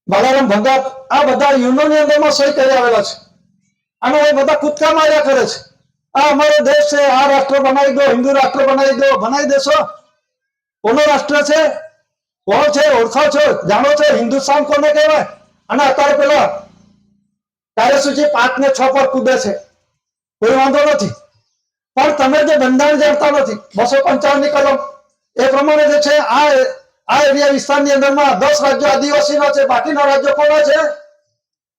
બાલારામ ભગત આ બધા યુનોની અંદરમાં સહી કરી આવેલા છે અને એ બધા કૂદકા માર્યા કરે છે. આ અમારો દેશ છે, આ રાષ્ટ્ર બનાવી દો, હિન્દુ રાષ્ટ્ર બનાવી દો. બનાવી દેશો? કોનો રાષ્ટ્ર છે? કોણ છે? ઓળખો છો? જાણો છો? હિન્દુસ્તાન કોને કહેવાય? અને અત્યારે પેલા કાર્યસૂચિ 5 ને 6 પર કૂદે છે, કોઈ વાંધો નથી. પણ તમે જે બંધારણ જાણતા નથી, 255 ની કલમ એ પ્રમાણે જે છે આ એરિયા વિસ્તારની અંદરમાં 10 રાજ્યો આદિવાસીના છે, બાકીના રાજ્યો કોના છે?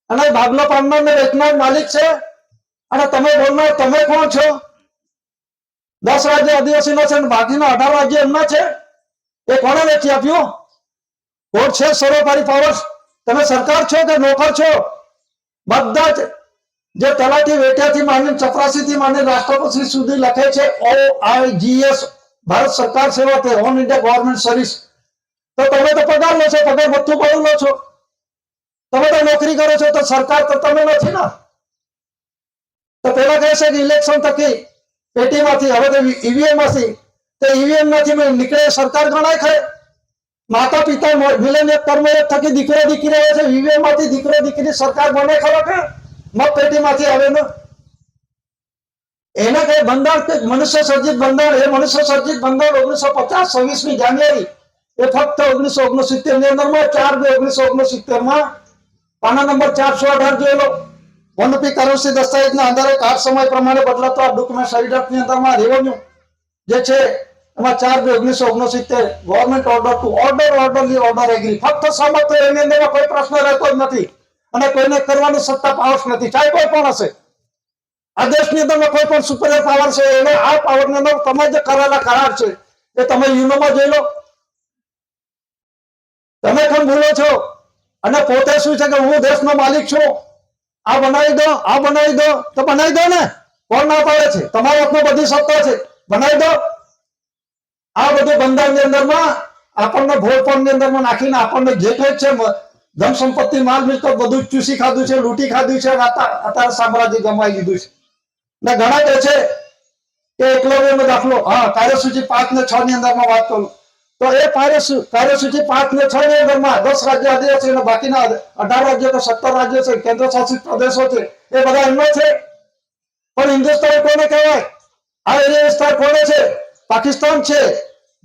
અને ભાગલો પાડનાર ને વેચનાર માલિક છે અને તમે બોલનાર તમે કોણ છો? 10 રાજ્યો આદિવાસીના છે અને બાકીના 18 રાજ્યો એમના છે. એ કોને વેચી આપ્યું? કોર્ટ છે, સર્વોપરી પાવર. તમે સરકાર છો કે નોકર છો? બધા જ જે તલાટી વેઠિયાથી માંડીને ચપરાસીથી માંડીને રાષ્ટ્રપતિ સુધી લખે છે OIGS ભારત સરકાર સેવા તે ઓલ ઇન્ડિયા ગવર્મેન્ટ સર્વિસ, તો તમે તો પગાર લો છો, પગાર ભથ્થું પડું લો છો, તમે તો નોકરી કરો છો, તો સરકાર તો તમે નથી ને. તો પેલા કહે છે કે ઇલેક્શન થકી પેટીમાંથી હવે તો ઈવીએમ માંથી, તો ઈવીએમ માંથી નીકળે સરકાર ગણાય ખરે. માતા પિતા મિલન એક કર્મ એક થકી દીકરો દીકરી આવે છે, ઈવીએમ માંથી દીકરો દીકરી સરકાર બને ખરો કે મત પેટીમાંથી આવે ને. એને કઈ બંધારણ કે મનુષ્ય સર્જિત બંધારણ, એ મનુષ્ય સર્જિત બંધારણ 1950 26મી જાન્યુઆરી એ ફક્ત 1969 ની અંદરમાં 4/2/1969 માં પાના નંબર 418 જોયેલો વનપી કરન્સી દસ્તાવેજના આધારે કાળ સમય પ્રમાણે બદલાતો આ ડોક્યુમેન્ટ સર્ટિફિકેટની અંદરમાં રેવન્યુ જે છે એમાં 4/2/1969 government order to order agree ફક્ત સહમત થયો, એની અંદરમાં કોઈ પ્રશ્ન રહેતો જ નથી અને કોઈને કરવાની સત્તા પાવર નથી, ચાહે કોઈ પણ હશે. આ દેશની અંદરમાં કોઈ પણ સુપરિયર પાવર છે, એને આ પાવરની અંદર તમે જે કરેલા કરાર છે એ તમે યુનોમાં જોઈ લો. તમે કેમ ભૂલો છો? અને પોતે શું છે કે હું દેશનો માલિક છું, આ બનાવી દો, આ બનાવી દો, તો બનાવી દો ને, કોણ ના પાડે છે? તમારા હાથમાં બધી સત્તા છે, બનાવી દો. આ બધું બંધારણની અંદરમાં આપણને ભોળપણની અંદરમાં નાખીને આપણને જે કઈ છે ધન સંપત્તિ માલ મિલકત બધું ચૂસી ખાધું છે, લૂંટી ખાધું છે, અત્યારે સામ્રાજ્ય ગમાઈ લીધું છે. ને ઘણા કહે છે કે એકલવ્યનો દાખલો, કાર્યસૂચિ 5 ને 6 ની અંદરમાં વાત કરું તો એ કાર્યસૂચિ 5 ને 6 ની અંદરમાં 10 રાજ્ય આદિવાસી અને બાકીના 18 રાજ્યો કે 17 રાજ્યો છે, કેન્દ્ર શાસિત પ્રદેશો છે, એ બધા એમનો છે. પણ હિન્દુસ્તાન કોને કહેવાય? આ એરિયા વિસ્તાર કોને છે? પાકિસ્તાન છે,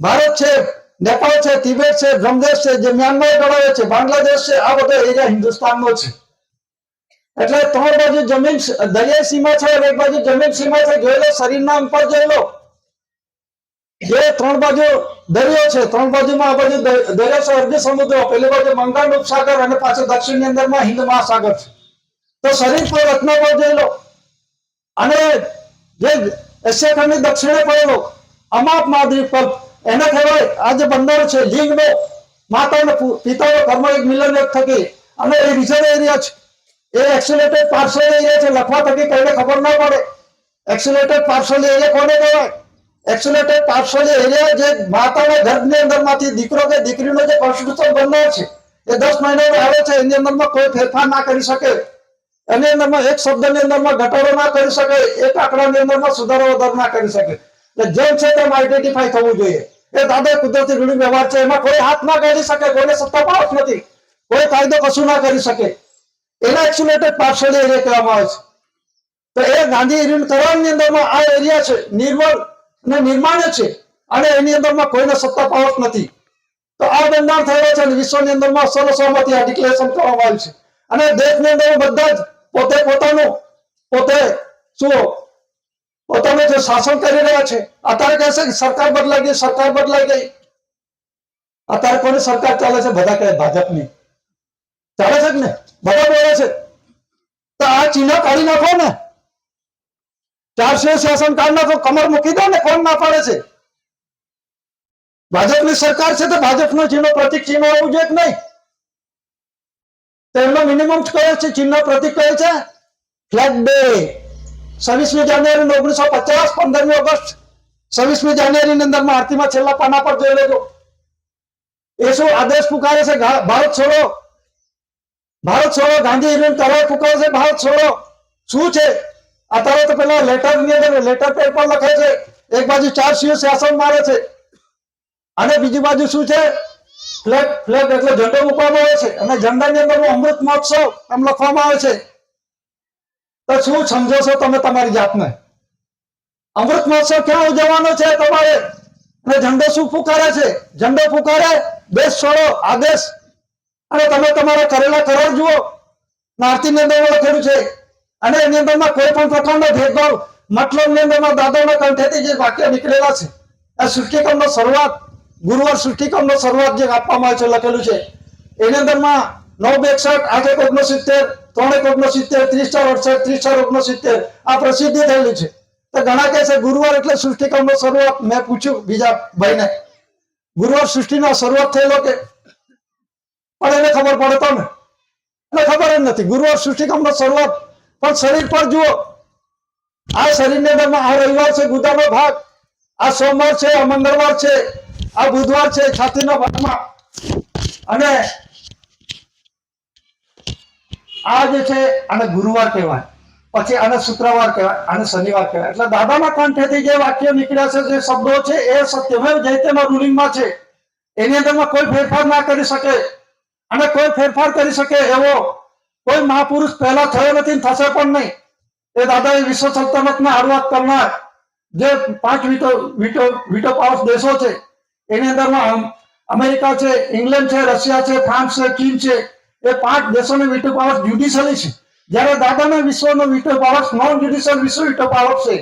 ભારત છે, નેપાળ છે, તિબેટ છે, બ્રહ્મદેશ છે, જે મ્યાનમાર ગણાવે છે, બાંગ્લાદેશ છે, આ બધો એરિયા હિન્દુસ્તાનનો છે. એટલે 3 બાજુ જમીન દરિયાઈ સીમા છે અને 1 બાજુ જમીન સીમા છે. જોઈ લો, શરીરના અંતર જોઈ લો, જે 3 બાજુ દરિયો છે, 3 બાજુમાં આ બાજુ દરિયો છે અરબી સમુદ્ર, પેલી બાજુ બંગાળ ઉપસાગર અને પાછળ દક્ષિણની અંદરમાં હિન્દ મહાસાગર છે. તો શરીર પર રચના પર જોઈ લો, અને જે એશિયા ખંડની દક્ષિણે પડેલો અમાપ મહાદ્વીપ પર એને કહેવાય આ જે બંદર છે લિંગનો માતા અને પિતાનો કર્મ એક મિલન એક થકી, અને એ રિઝર્વ એરિયા છે, એ એક્સિલેટેડ પાર્સલ એરિયા છે. લખવા થકી કોઈને ખબર ના પડે એક્સિલેટેડ પાર્સલ એરિયા કોને કહેવાય? એક્સિલેટેડ પાર્સલ એરિયા જે માતાના ગર્ભની અંદરમાંથી દીકરો કે દીકરીનો જે કોન્સ્ટિટ્યુશન બંધાર છે એ 10 મહિનાનો આવે છે, એની અંદરમાં કોઈ ફેરફાર ના કરી શકે, એની અંદરમાં એક શબ્દની અંદરમાં ઘટાડો ના કરી શકે, એક આંકડાની અંદરમાં સુધારો વધારો ના કરી શકે. એટલે જેમ છે તેમ આઈડેન્ટિફાઈ થવું જોઈએ. એ દાદા કુદરતી રૂઢિ વ્યવહાર છે, એમાં કોઈ હાથ ના કાઢી શકે, કોઈને સત્તા પાસ નથી, કોઈ કાયદો કશું ના કરી શકે. એના એક્સિલેટેડ પાર્સલ એરિયા કહેવામાં આવે છે. તો એ ગાંધી એરિયન કરારની અંદરમાં આ એરિયા છે, નિર્મળ અને નિર્માણ છે, અને એની અંદરમાં કોઈને સત્તા પાવર નથી. તો આ બંધારણ થયેલો છે અને વિશ્વની અંદરમાં સર્વસહમતિ આ ડિક્લેરેશન કરવામાં આવ્યું છે. અને દેશની અંદર બધા જ પોતે પોતાનું જે શાસન કરી રહ્યા છે. અત્યારે કહે છે કે સરકાર બદલાઈ ગઈ, સરકાર બદલાઈ ગઈ. અત્યારે કોની સરકાર ચાલે છે? બધા કહે ભાજપની ચાલે છે ને, બધા બોલે છે. તો આ ચિહ્ન કાઢી નાખો ને, 400 શાસન કાઢ નાખો, કમર મૂકી દો ને, કોણ ના પાડે છે? ભાજપની સરકાર છે તો ભાજપનો ચિહ્ન પ્રતિક ચિહ્ન હોવું જોઈએ કે નહીં? તો એમનો મિનિમમ કયો છે ચિહ્ન પ્રતિક કયો છે? Flag day. 26મી જાન્યુઆરી 1950, 15મી ઓગસ્ટ, 26મી જાન્યુઆરી ની અંદરમાં આરતીમાં છેલ્લા પાના પર જોઈ લેજો. એ શું આદેશ પુકારે છે? ભારત છોડો, ભારત છોડો. ગાંધી એરિયન કરાર પુકારે છે ભારત છોડો. શું છે? અત્યારે તો પેલા લેટર ની અંદર લેટર પેડ પર લખે છે, એક બાજુ 4 શાસન મારે છે અને બીજી બાજુ શું છે? ફ્લેગ. ફ્લેગ એટલે ઝંડો મૂકવામાં આવે છે, અને ઝંડાની અંદર અમૃત મહોત્સવ એમ લખવામાં આવે છે. તો શું સમજો છો તમે તમારી જાતને? અમૃત મહોત્સવ ક્યાં ઉજવવાનો છે તમારે? અને ઝંડો શું પુકારે છે? ઝંડો પુકારે દેશ છોડો આદેશ. અને તમે તમારા કરેલા કરાર જુઓ, આરતીની અંદર લખેલું છે, અને એની અંદરમાં કોઈ પણ પ્રકારનો ભેદભાવ મતલબની અંદરમાં દાદાના કંઠેથી જે વાક્ય નીકળેલા છે, આ સૃષ્ટિક્રમનો શરૂઆત, ગુરુવાર સૃષ્ટિક્રમનો શરૂઆત જે આપવામાં આવે છે લખેલું છે, એની અંદરમાં 9/61, 8/69, 3/69, 30/68, 30/69 આ પ્રસિદ્ધિ થયેલી છે. તો ઘણા કહે છે ગુરુવાર એટલે સૃષ્ટિક્રમનો શરૂઆત. મેં પૂછ્યું બીજા ભાઈને, ગુરુવાર સૃષ્ટિનો શરૂઆત થયેલો કે? પણ એને ખબર પડે તો ને, એને ખબર જ નથી. ગુરુવાર સૃષ્ટિક્રમનો શરૂઆત પણ શરીર પર જુઓ, આ શરીરની અંદરમાં આ રવિવાર છે ગુદાનો ભાગ, આ સોમવાર છે, આ મંગળવાર છે, આ બુધવાર છે છાતીના ભાગમાં, અને આ જે છે આને ગુરુવાર કહેવાય, પછી આને શુક્રવાર કહેવાય, આને શનિવાર કહેવાય. એટલે દાદાના કંઠેથી જે વાક્ય નીકળ્યા છે, જે શબ્દો છે, એ સત્યમેવ જયતેના રૂલિંગમાં છે. એની અંદરમાં કોઈ ફેરફાર ના કરી શકે, અને કોઈ ફેરફાર કરી શકે એવો કોઈ મહાપુરુષ પહેલા થયો નથી, થશે પણ નહીં. એ દાદાએ વિશ્વ સલ્તનતના શરૂઆત કરનાર જે 5 વિટો પાવર દેશો છે, એની અંદરમાં અમેરિકા છે, ઇંગ્લેન્ડ છે, રશિયા છે, ફ્રાન્સ છે, ચીન છે, એ 5 દેશોની વિટો પાવર જ્યુડિશિયલી છે. જ્યારે દાદાના વિશ્વનો વિટો પાવર નોન જ્યુડિશિયલ વિશ્વ વિટો પાવર છે.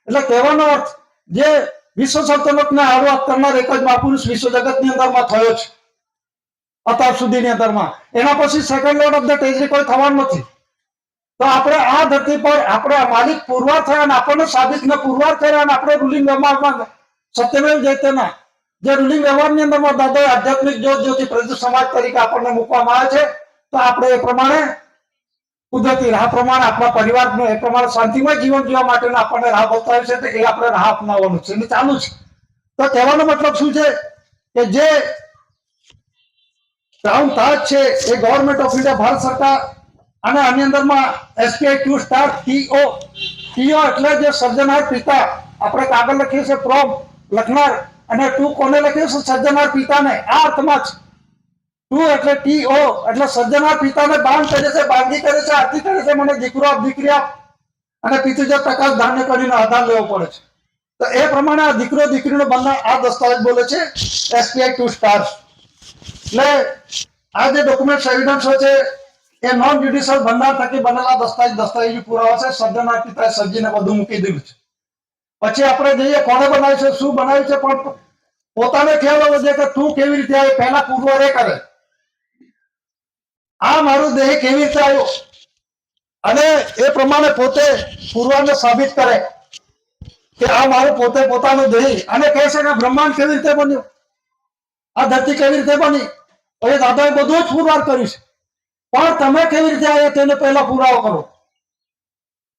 એટલે કહેવાનો અર્થ, જે વિશ્વ સલ્તનતને શરૂઆત કરનાર એક જ મહાપુરુષ વિશ્વ જગતની અંદરમાં થયો છે અત્યાર સુધીની અંદરમાં. એના પછી સેકન્ડ લોર્ડ ઓફ ધ ટેજરી કોઈ થવાનું નથી. તો આપણે આ ધરતી પર આપણે માલિક પુરવાર થયા અને આપણને સાબિતને પુરવાર કર્યા, અને આપણે રૂલિંગ વ્યવહારમાં સત્યમેવ જયતેના જે રૂલિંગ વ્યવહારની અંદરમાં દાદાએ આધ્યાત્મિક જ્યોતિ પ્રજ્વલિત સમાજ તરીકે આપણને મૂકવામાં આવે છે. તો આપણે એ પ્રમાણે કુદરતી રાહ પ્રમાણે આપણા પરિવારને એ પ્રમાણે શાંતિમય જીવન જીવવા માટેના આપણને રાહ બતાવે છે. તો એ આપણે રાહ અપનાવવાનું છે, એ ચાલુ છે. તો કહેવાનો મતલબ શું છે કે જે ક્રાઉન તાજ છે એ ગવર્મેન્ટ ઓફ ઇન્ડિયા, ભારત સરકાર, અને આની અંદરમાં એસપીઆઈ 2 સ્ટાર ટીઓ એટલે જે સર્જનહાર પિતા, આપણે કાગળ લખીએ છીએ પ્રોમ લખનાર, અને 2 કોને લખીએ છીએ? સર્જનહાર પિતાને. આ અર્થમાં જ 2 એટલે ટીઓ એટલે સર્જનહાર પિતાને બાંધ કરે છે, બાંધી કરે છે, આરતી કરે છે, મને દીકરો આપ, દીકરી આપ, અને પિતૃજા પ્રકાશ ધાન્ય કરીને આધાર લેવો પડે છે. તો એ પ્રમાણે આ દીકરો દીકરીનો બંધન આ દસ્તાવેજ બોલે છે એસપીઆઈ 2 સ્ટાર. એટલે આ જે ડોક્યુમેન્ટ એવિડન્સો છે એ નોન જ્યુડિશિયલ ભંડાર થકી બનેલા દસ્તાવેજી પુરાવા છે. સર્જનહાર પિતાએ સર્જીને બધું મૂકી દીધું છે. પછી આપણે જઈએ કોને બનાવ્યું છે, શું બનાવ્યું છે, પણ પોતાને ખ્યાલ હોવો જોઈએ કે તું કેવી રીતે આવે, પહેલા પુરવાર એ કરે. આ મારું દેહ કેવી રીતે આવ્યો, અને એ પ્રમાણે પોતે પુરવારને સાબિત કરે કે આ મારું પોતે પોતાનું દેહ, અને કહે છે કે બ્રહ્માંડ કેવી રીતે બન્યું, આ ધરતી કેવી રીતે બની. એ દાદાએ બધું જ પુરવાર કર્યું છે. પણ તમે કેવી રીતે આવ્યા તેને પહેલા પુરાવો કરો.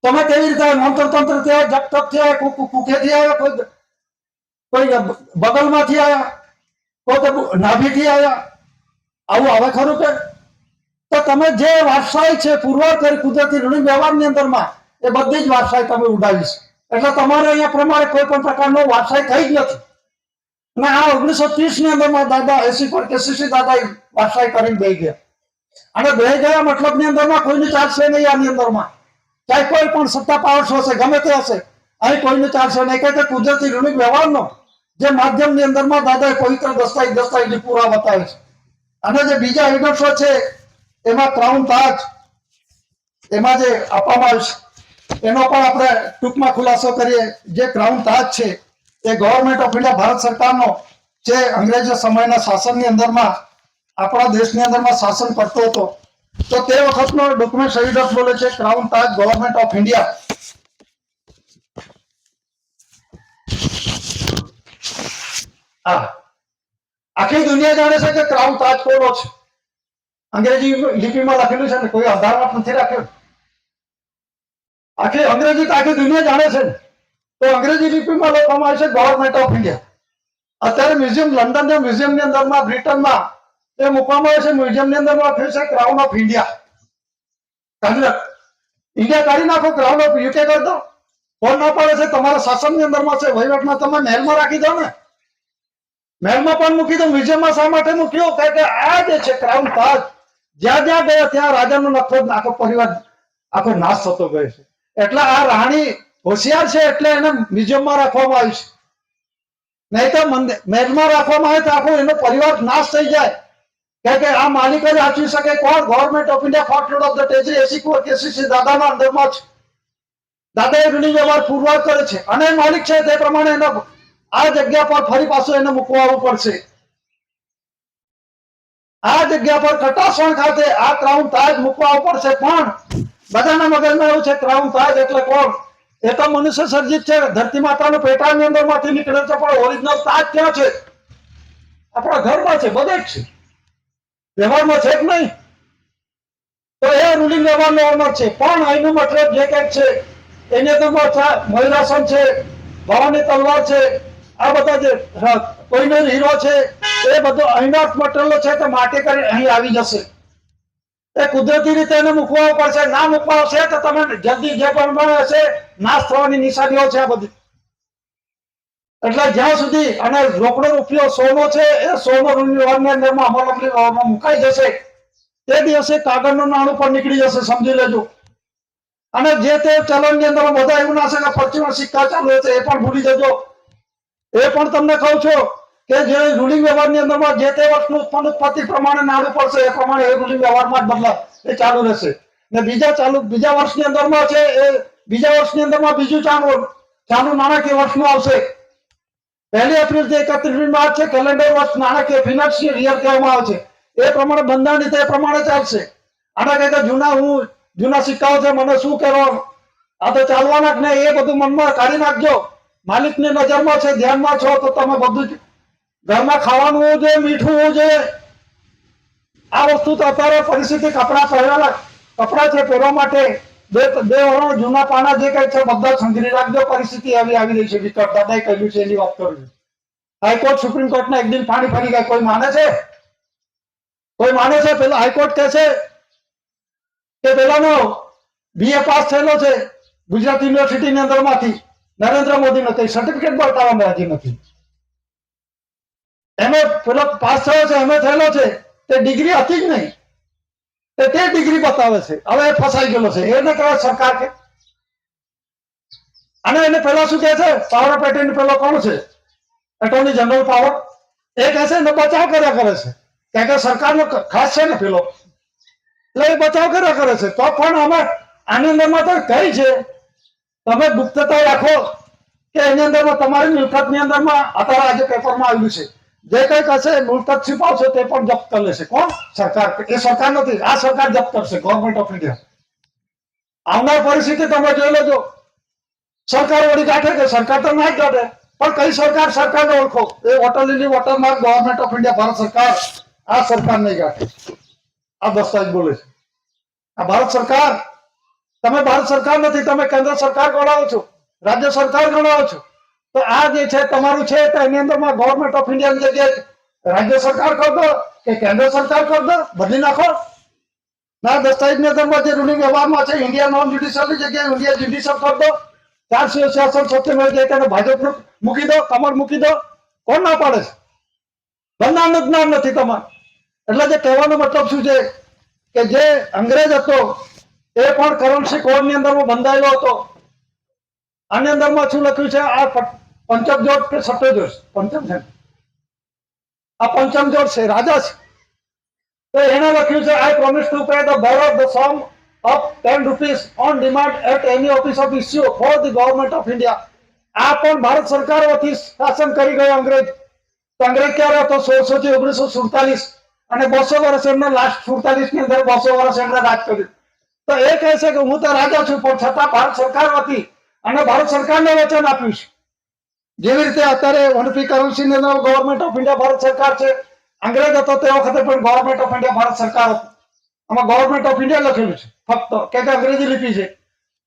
તમે કેવી રીતે મંત્ર તંત્ર થયા, જપ તપ થયા, કુખેથી આવ્યા, કોઈ બગલમાંથી આવ્યા, કોઈ નાભીથી આવ્યા, આવું આવે ખરું કે? તો તમે જે વારસાઈ છે પુરવાર કરી કુદરતી ઋણ વ્યવહારની અંદરમાં, એ બધી જ વારસાઈ તમે ઉડાવી છે. એટલે તમારે અહીંયા પ્રમાણે કોઈ પણ પ્રકારનો વારસાઈ થઈ જ નથી. અને આ 1930 ની અંદરમાં દાદા 80 પર 83 દાદા વારસાઈ કરીને બે ગયા. અને બે ગયા મતલબની અંદરમાં કોઈનું ચાલશે નહીં. આની અંદરમાં ચાહે કોઈ પણ સત્તા પાવર્સ હશે, ગમે તે હશે, અહીં કોઈનું ચાલશે નહીં. કે કુદરતી ઋણ વ્યવહારનો જે માધ્યમની અંદરમાં દાદાએ પવિત્ર દસ્તાવેજ પૂરા બતાવે છે. અને જે બીજા એવિડન્સો છે એમાં ક્રાઉન તાજ એમાં જે આપવામાં આવ્યું છે એનો પણ આપણે ટૂંકમાં ખુલાસો કરીએ. જે ક્રાઉન તાજ છે એ ગવર્મેન્ટ ઓફ ઇન્ડિયા, ભારત સરકારનો જે અંગ્રેજો સમયના શાસનની અંદરમાં આપણા દેશની અંદરમાં શાસન કરતો હતો, તો તે વખતનો ડોક્યુમેન્ટ એવિડન્સ બોલે છે crown Taj government of India. આખી દુનિયા જાણે છે કે ક્રાઉન તાજ કોનો છે. અંગ્રેજી લિપિમાં લખેલું છે ને, કોઈ આધારમાં નથી રાખ્યું. અંગ્રેજી તો આખી દુનિયા જાણે છે. તો અંગ્રેજી લિપિમાં લખવામાં આવે છે ગવર્મેન્ટ ઓફ ઇન્ડિયા. અત્યારે મ્યુઝિયમ, લંડનના મ્યુઝિયમની અંદરમાં, બ્રિટનમાં એ મૂકવામાં આવે છે. મ્યુઝિયમની અંદરમાં લખ્યું છે ક્રાઉન ઓફ ઇન્ડિયા. ઇન્ડિયા કાઢી નાખો, ક્રાઉન ઓફ યુકે કરી દો. કોણ ના પાડે છે? તમારા શાસનની અંદરમાં છે, વહીવટમાં. તમે મહેલમાં રાખી દો ને, મહેલમાં પણ મૂકી દો. મ્યુઝિયમમાં શા માટે મૂક્યો? કારણ કે આ જે છે ક્રાઉન તાજ, જ્યાં જ્યાં ગયા ત્યાં રાજાનો નખો આખો પરિવાર આખો નાશ થતો ગયો છે. એટલે આ રાણી હોશિયાર છે, એટલે એને મ્યુઝિયમમાં રાખવામાં આવ્યું છે. નહીં તો મહેલમાં રાખવામાં આવે તો આખો એનો પરિવાર નાશ થઈ જાય. કારણ કે આ માલિક જ સાચવી શકે. કોણ? Government of India, fourth lord of the treasury, 80 દાદાના અંદરમાં છે. દાદા એ રૂલિંગ વ્યવહાર પુરવાર કરે છે, અને માલિક છે તે પ્રમાણે એનો આ જગ્યા પર ફરી પાછું એને મૂકવાનું પડશે. આ જગ્યા પર કટાસણ ખાતે આ ક્રાઉન તાજ મૂકવા પડશે. પણ બધાના મગજમાં એવું છે ક્રાઉન તાજ એટલે કોણ? એ તો મનુષ્ય સર્જિત છે, ધરતી માતાનું પેટાળની અંદરમાંથી નીકળે છે. પણ ઓરિજિનલ તાજ ક્યાં છે? આપણા ઘરમાં છે, બધે જ છે. વ્યવહારમાં છે કે નહીં? તો એ રૂલિંગ વ્યવહારનો ઓનર છે. પણ અહીંનો મતલબ જે કંઈક છે એની અંદર મયુરાસન છે, ભવાની તલવાર છે, આ બધા જે કોઈનો હીરો છે એ બધો અહીંનો મટીરિયલ છે તે માટી કરી અહીં આવી જશે. એ કુદરતી રીતે એને મૂકવા પડશે. ના મૂકવા આવશે તો તમે જલ્દી જે પ્રમાણે હશે નાશ થવાની નિશાનીઓ છે આ બધી. એટલે જ્યાં સુધી અને રોકડો રૂપિયો સોનો છે એ સોનો વ્યવહારની અંદરમાં અમલવારી વ્યવહારમાં મુકાઈ જશે તે દિવસે કાગળનું નાણું પણ નીકળી જશે, સમજી લેજો. અને જે તે ચલણની અંદર બધા એવું ના છે કે પશ્ચિમ સિક્કા ચાલુ છે એ પણ ભૂલી જજો. એ પણ તમને કહું છું કે જે રૂલિંગ વ્યવહારની અંદરમાં જે તે વર્ષનું ઉત્પત્તિ પ્રમાણે નાણું પડશે એ પ્રમાણે એ રૂલિંગ વ્યવહારમાં જ બદલાવ એ ચાલુ રહેશે. ને બીજા વર્ષની અંદરમાં છે એ બીજા વર્ષની અંદરમાં બીજું ચાલુ નાણાકીય વર્ષનું આવશે. 1 એપ્રિલ થી 31 માર્ચ છે કેલેન્ડર વર્ષ નાણાકીય ફિનાન્શિયલ યર કહેવામાં આવે છે. એ પ્રમાણે બંધારણ રીતે એ પ્રમાણે ચાલશે. આના કરતા જૂના સિક્કાઓ છે મને શું કહેવાનું, આ તો ચાલવાના જ નહીં. એ બધું મનમાં કાઢી નાખજો. માલિકની નજરમાં છે, ધ્યાનમાં છો તો તમે બધું જ ઘરમાં ખાવાનું હોવું જોઈએ, મીઠું હોવું જોઈએ. આ વસ્તુ તો અત્યારે પરિસ્થિતિ કપડા છે પહેરવા માટે બે વર્ષ જૂના પાના જે કઈ છે બધા સંઘરી રાખજો. પરિસ્થિતિ આવી રહી છે વિકટ. દાદાએ કહ્યું છે એની વાત કરું છું. હાઈકોર્ટ સુપ્રીમ કોર્ટના એક દિન પાણી ફરી ગયા. કોઈ માને છે? કોઈ માને છે? પેલા હાઈકોર્ટ કહે છે કે પેલાનો BA પાસ થયેલો છે ગુજરાત યુનિવર્સિટીની અંદરમાંથી, નરેન્દ્ર મોદીનો કઈ સર્ટિફિકેટ બતાવવામાં રાજી નથી. એનો પેલો પાસ થયો છે, એમએ થયેલો છે, તે ડિગ્રી હતી જ નહીં, તે ડિગ્રી બતાવે છે. હવે એ ફસાઈ ગયેલો છે. એને કહેવાય સરકાર કે? અને એને પેલા શું કહે છે? પાવર ઓફ એટર્ની પેલો કોણ છે? Attorney general power. એ કહે છે ને બચાવ કર્યા કરે છે કારણ કે સરકારનો ખાસ છે ને પેલો, એટલે એ બચાવ કર્યા કરે છે. તો પણ અમે આની અંદરમાં તો કઈ છે તમે ગુપ્તતા રાખો કે એની અંદરમાં તમારી મિલકતની અંદરમાં અત્યારે આજે પેપરમાં આવ્યું છે જે કંઈક હશે મિલકત છુપાવશે તે પણ જપ્ત કરી લેશે. કોણ? સરકાર. એ સરકાર નથી, આ સરકાર જપ્ત કરશે, ગવર્મેન્ટ ઓફ ઇન્ડિયા. આવનાર પરિસ્થિતિ તમે જોઈ લેજો. સરકાર વળી ગાંઠે કે સરકાર તો ના જ ગાંઠે, પણ કઈ સરકાર? સરકારને ઓળખો. એ વોટર લીલી વોટરમાર્ક ગવર્મેન્ટ ઓફ ઇન્ડિયા ભારત સરકાર. આ સરકાર નહીં ગાંઠે. આ દસ્તાવેજ બોલે છે. આ ભારત સરકાર. તમે ભારત સરકાર નથી, તમે કેન્દ્ર સરકાર ગણાવો છો, રાજ્ય સરકાર ગણાવો છો. તો આ જે છે તમારું છે તો એની અંદરમાં ગવર્મેન્ટ ઓફ ઇન્ડિયાની જગ્યાએ રાજ્ય સરકાર કરી દો કે કેન્દ્ર સરકાર કરી દો, બદલી નાખો. ના દસ્તાવેજની અંદરમાં જે રૂલિંગ વ્યવહારમાં છે ઇન્ડિયા નોન જ્યુડિશિયલની જગ્યાએ ઇન્ડિયા જ્યુડિશિયલ કરી દો. 4 શાસન સત્ય મળી જાય તેને ભાજપનું મૂકી દો, કમળ મૂકી દો. કોણ ના પાડે છે? બંધારણનું જ્ઞાન નથી તમારે. એટલે જે કહેવાનો મતલબ શું છે કે જે અંગ્રેજ હતો એ પણ કરન્સી કોડની અંદરમાં બંધાયેલો હતો. આની અંદરમાં શું લખ્યું છે? આ પંચમ જોડ કે છઠ્ઠો જોડ? પંચમ છે. આ પંચમ જોડ છે, રાજા છે. તો એને લખ્યું છે આઈ promise to pay the borrow the sum of 10 rupees on demand at any office of issue for the government of India. આ પણ ભારત સરકાર વતી શાસન કરી ગયો અંગ્રેજ. તો અંગ્રેજ ક્યારે હતો? 1600 થી 1947. અને 200 વર્ષ એમને લાસ્ટ 47 ની અંદર 200 વર્ષ એમને રાજ કર્યું. તો એ કહે છે કે હું તો રાજા છું પણ છતાં ભારત સરકાર વતી અને ભારત સરકારને વચન આપ્યું છે. જેવી રીતે અત્યારે વનપી કરન્સી ગવર્મેન્ટ ઓફ ઇન્ડિયા ભારત સરકાર છે. અંગ્રેજ હતો તે વખતે પણ ગવર્મેન્ટ ઓફ ઇન્ડિયા ભારત સરકાર હતી. આમાં ગવર્મેન્ટ ઓફ ઇન્ડિયા લખેલું છે ફક્ત, કે અંગ્રેજી લિપિ છે.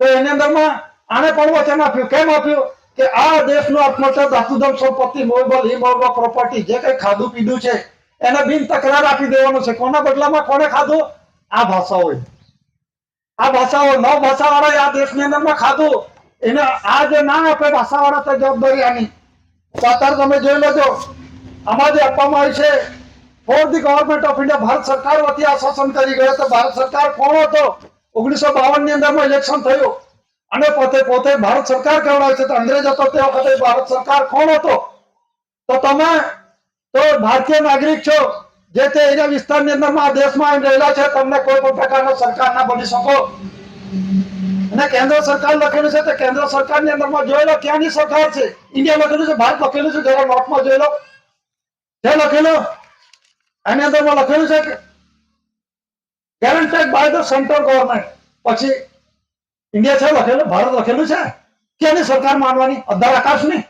તો એની અંદરમાં આને પણ વચન આપ્યું. કેમ આપ્યું? કે આ દેશનું આત્મચર ધાતુધન સંપત્તિ મોબલ ઇમોબલ પ્રોપર્ટી જે કઈ ખાધું પીધું છે એને બિન તકરાર આપી દેવાનું છે. કોના બદલામાં? કોને ખાધું? આ ભાષાઓ. આ ભાષાઓ 9 ભાષાવાળા આ દેશની અંદરમાં ખાધું. એને આ જે ના આપે ભાષાવાળા તો જવાબદારી આની. તો અત્યારે તમે જોઈ લેજો આમાં જે આપવામાં આવી છે for the government of India ભારત સરકાર વતી આ શાસન કરી ગયો. તો ભારત સરકાર કોણ હતો? 1952 ની અંદરમાં ઇલેક્શન થયું અને પોતે ભારત સરકાર કહેવાય છે. તો અંગ્રેજ હતો તે વખતે ભારત સરકાર કોણ હતો? તો તમે તો ભારતીય નાગરિક છો, જે તે એરિયા વિસ્તારની અંદરમાં આ દેશમાં રહેલા છે, તમને કોઈ પણ પ્રકારના સરકાર ના બની શકો. અને કેન્દ્ર સરકાર લખેલું છે તો કેન્દ્ર સરકારની અંદરમાં જોઈ લો ક્યાંની સરકાર છે. ઇન્ડિયા લખેલું છે, ભારત લખેલું છે, જરા નોટમાં જોઈ લો છે લખેલું. આની અંદરમાં લખેલું છે કે guaranteed by the central government. પછી ઇન્ડિયા છે લખેલું, ભારત લખેલું છે. ક્યાંની સરકાર માનવાની? અધાર આકાશની?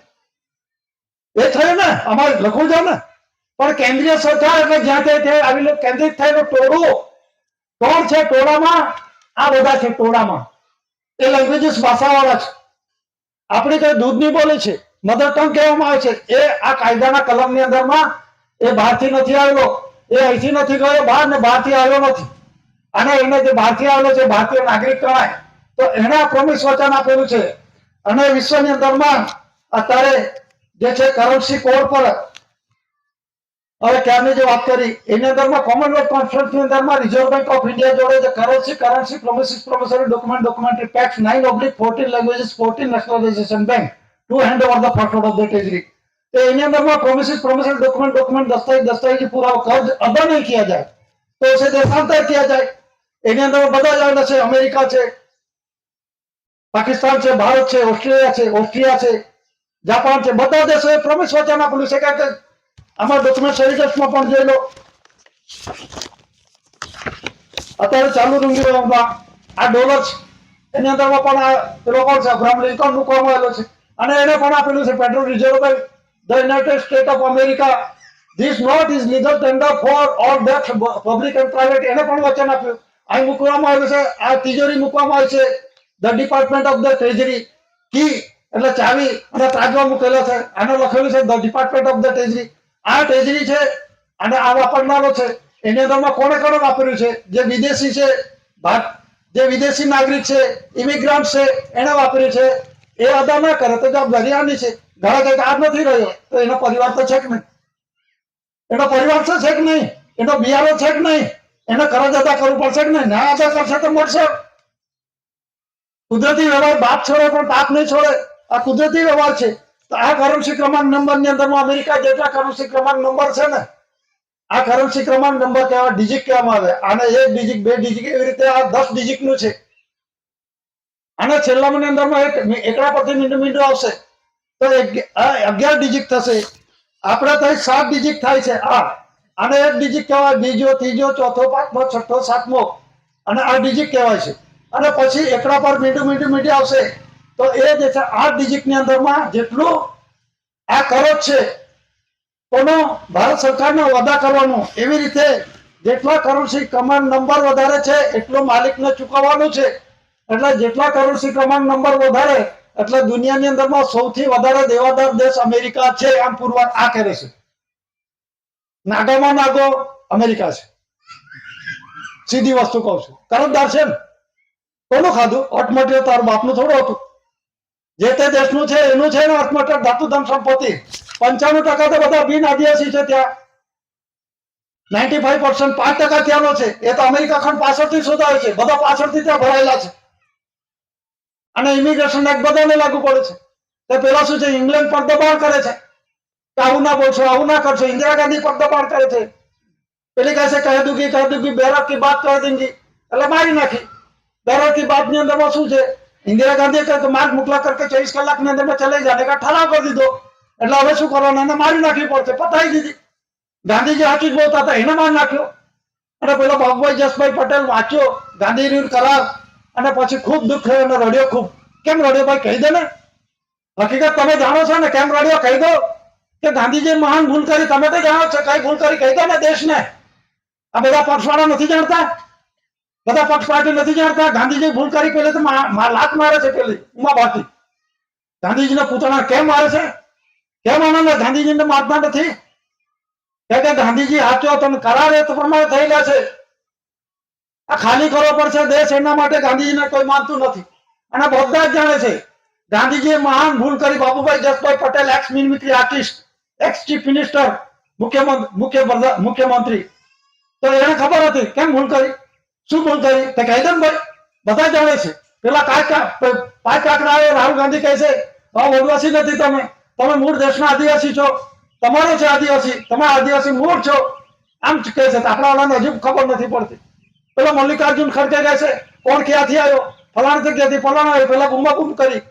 એ થયું ને, અમારે લખવું છે ને. પણ કેન્દ્રીય સરકાર એટલે જ્યાં ત્યાં આવેલું કેન્દ્રિત થયેલું ટોળું કોણ છે ટોળામાં? આ બધા છે ટોળામાં. એ લેંગ્વેજીસ ભાષાવાળા છે. આપણી કઈ દૂધ નહીં બોલે છે, મધર ટંગ કહેવામાં આવે છે. એ આ કાયદાના કલમની અંદરમાં એ બહારથી નથી આવેલો, એ અહીંથી નથી ગયો બહાર ને બહારથી આવ્યો નથી. અને એને જે બહારથી આવેલો છે ભારતીય નાગરિક કહેવાય. તો એને આ પ્રોમિસ વચન આપેલું છે. અને વિશ્વની અંદરમાં અત્યારે જે છે કરન્સી કોડ પર હવે ક્યારની જે વાત કરી એની અંદરમાં કોમનવેલ્થ કોન્ફરન્સની અંદરમાં રિઝર્વ બેંક ઓફ ઇન્ડિયા જોડે જે currency promissory documentary pact 9/14 languages 14 nationalisation bank to hand over the first of the treasury. तो एनी अंदर में प्रोमिसरी डॉक्यूमेंट दस्तावेज पूरा कर्ज अदा नहीं किया जाए तो उसे देशांतर किया जाए. एनी अंदर में बता जाएगा से अमेरिका है, पाकिस्तान है, भारत है, ऑस्ट्रिया है, जापान है, बता देशों प्रोमिस वचन आपेलू है कि अमर डॉक्यूमेंट सेरिटस में पण जोई लो. अत्यारे चालू रंगी आ डॉलर एनी अंदर में पण पेलो कोण छे अब्राहम लिंकन मूकवामां आवेलो छे અને એને પણ આપેલું છે federal reserve bank the United States of America this note is legal tender for all debts public and private એને પણ વચન આપ્યું. અહીં મૂકવામાં આવ્યું છે આ તિજોરી મૂકવામાં આવી છે the Department of the Treasury કી એટલે ચાવી અને ત્રાજવા મૂકેલો છે આને લખેલું છે the Department of the Treasury. આ ટ્રેજરી છે અને આ વાપરનારો છે એની અંદરમાં કોણે કોણે વાપર્યું છે જે વિદેશી છે જે વિદેશી નાગરિક છે ઇમિગ્રન્ટ છે એને વાપર્યું છે એ અદા ના કરે તો જવાબદારી આની છે. ઘણા કઈક આ નથી રહ્યો તો એનો પરિવાર તો છે કે નહીં, એનો પરિવાર તો છે કે નહીં, એનો બિયારો છે કે નહીં, એને કરજ અદા કરવું પડશે કે નહીં, ના અદા કરશે તો મળશે. કુદરતી વ્યવહાર બાપ છોડે પણ બાપ નહીં છોડે, આ કુદરતી વ્યવહાર છે. તો આ કરન્સી ક્રમાંક નંબર ની અંદરમાં અમેરિકા જેટલા કરન્સી ક્રમાંક નંબર છે ને આ કરન્સી ક્રમાંક નંબર કહેવાય, ડિજિટ કહેવામાં આવે. આને 1 ડિજિટ 2 ડિજિટ એવી રીતે આ 10 ડિજિટ નું છે. અને છેલ્લાની અંદરમાં એક એકડા પરથી મીંડું આવશે તો 11 ડિજિટ થશે. આપણે તો 7 ડિજિટ થાય છે. આને 1 ડિજિટ કહેવાય, બીજો, ત્રીજો, ચોથો, પાંચમો, છઠ્ઠો, સાતમો અને આ ડિજિટ કહેવાય છે. અને પછી એકડા પર મીંડું આવશે તો એ જે છે 8 ડિજિટ ની અંદરમાં જેટલું આ કરજ છે કોનો ભારત સરકારને અદા કરવાનું એવી રીતે જેટલા કરન્સી ક્રમાંક નંબર વધારે છે એટલો માલિકને ચૂકવવાનું છે. એટલે જેટલા કરન્સી ક્રમાંક નંબર વધારે એટલે દુનિયાની અંદરમાં સૌથી વધારે દેવાદાર દેશ અમેરિકા છે. આમ પુરવાર આ કરે છે. નાગામાં નાગો અમેરિકા છે. સીધી વસ્તુ કહું છું, કરજદાર છે ને. કોનું ખાધું? અટમટીઓ તાર બાપનું થોડું હતું. જે તે દેશનું છે એનું છે ને અટમટ ધાતુ ધન સંપત્તિ. 95% તો બધા બિન આદિવાસી છે ત્યાં. 95% 5% ત્યાંનો છે. એ તો અમેરિકા ખંડ પાછળથી શોધાય છે, બધા પાછળથી ત્યાં ભરાયેલા છે. અને ઇમિગ્રેશન એક્ટ બધાને લાગુ પડે છે. તો પેલા શું છે ઇંગ્લેન્ડ પર દબાણ કરે છે કે આવું ના બોલશો, આવું ના કરશો. ઇન્દિરા ગાંધી પર દબાણ કરે છે. પેલી કહે છે કહી દૂંગી બેરક की बात कर देंगी એટલે મારી નાખી. બેરક की बात ની અંદરમાં શું છે इंदिरा गांधी કહે તો માર્ગ મોકલા કરકે 24 કલાકની અંદરમાં ચલે જાને કા ઠરાવ કરી દીધો. એટલે હવે શું કરવાનું? એને મારી નાખવી પડશે. પતાવી દીધી. ગાંધીજી સાચું જ બોલતા હતા, એને મારી નાખ્યો. અને પેલો બાબુભાઈ જસભાઈ પટેલ વાંચ્યો ગાંધીજી કરાર અને પછી ખૂબ દુઃખ થયું અને રડ્યો ખૂબ. કેમ રડ્યો ભાઈ? કહી દે ને. હકીકત તમે જાણો છો ને, કેમ રડ્યો કહી દો કે ગાંધીજી મહાન ભૂલ કરી. તમે તો જાણો છો કઈ ભૂલ કરી કહી દો ને દેશને. આ બધા પક્ષવાળા નથી જાણતા, બધા પક્ષ પાર્ટી નથી જાણતા. ગાંધીજી ભૂલ કરી પેલે તો લાત મારે છે પેલી ઉમા ભારતી. ગાંધીજીને પૂતળા કેમ મારે છે? કેમ આનંદ ગાંધીજીને મારતા નથી? કે ગાંધીજી સાચો તમે કરાર એ પ્રમાણે થયેલા છે. આ ખાલી કરવો પડશે દેશ, એના માટે ગાંધીજીને કોઈ માનતું નથી. અને બધા જ જાણે છે ગાંધીજીએ મહાન ભૂલ કરી. Babubhai Jasbhai Patel x mimicry artist, x chief minister, મુખ્યમંત્રી, તો એને ખબર હતી કેમ ભૂલ કરી, શું ભૂલ કરી તે કહી દે ભાઈ. બધા જાણે છે. પેલા પાંચ કાકડા રાહુલ ગાંધી કહે છે આદિવાસી નથી તમે, તમે મૂળ દેશના આદિવાસી છો, તમારો છે આદિવાસી, તમે આદિવાસી મૂળ છો, આમ કહે છે. આપણા વાળાને હજુ ખબર નથી પડતી. પેલો મલ્લિકાર્જુન ખડગે કહે છે કોણ ક્યાંથી આવ્યો, ફલાણા જગ્યાથી ફલાણા આવ્યો. પેલા બૂમાબૂમ કરી.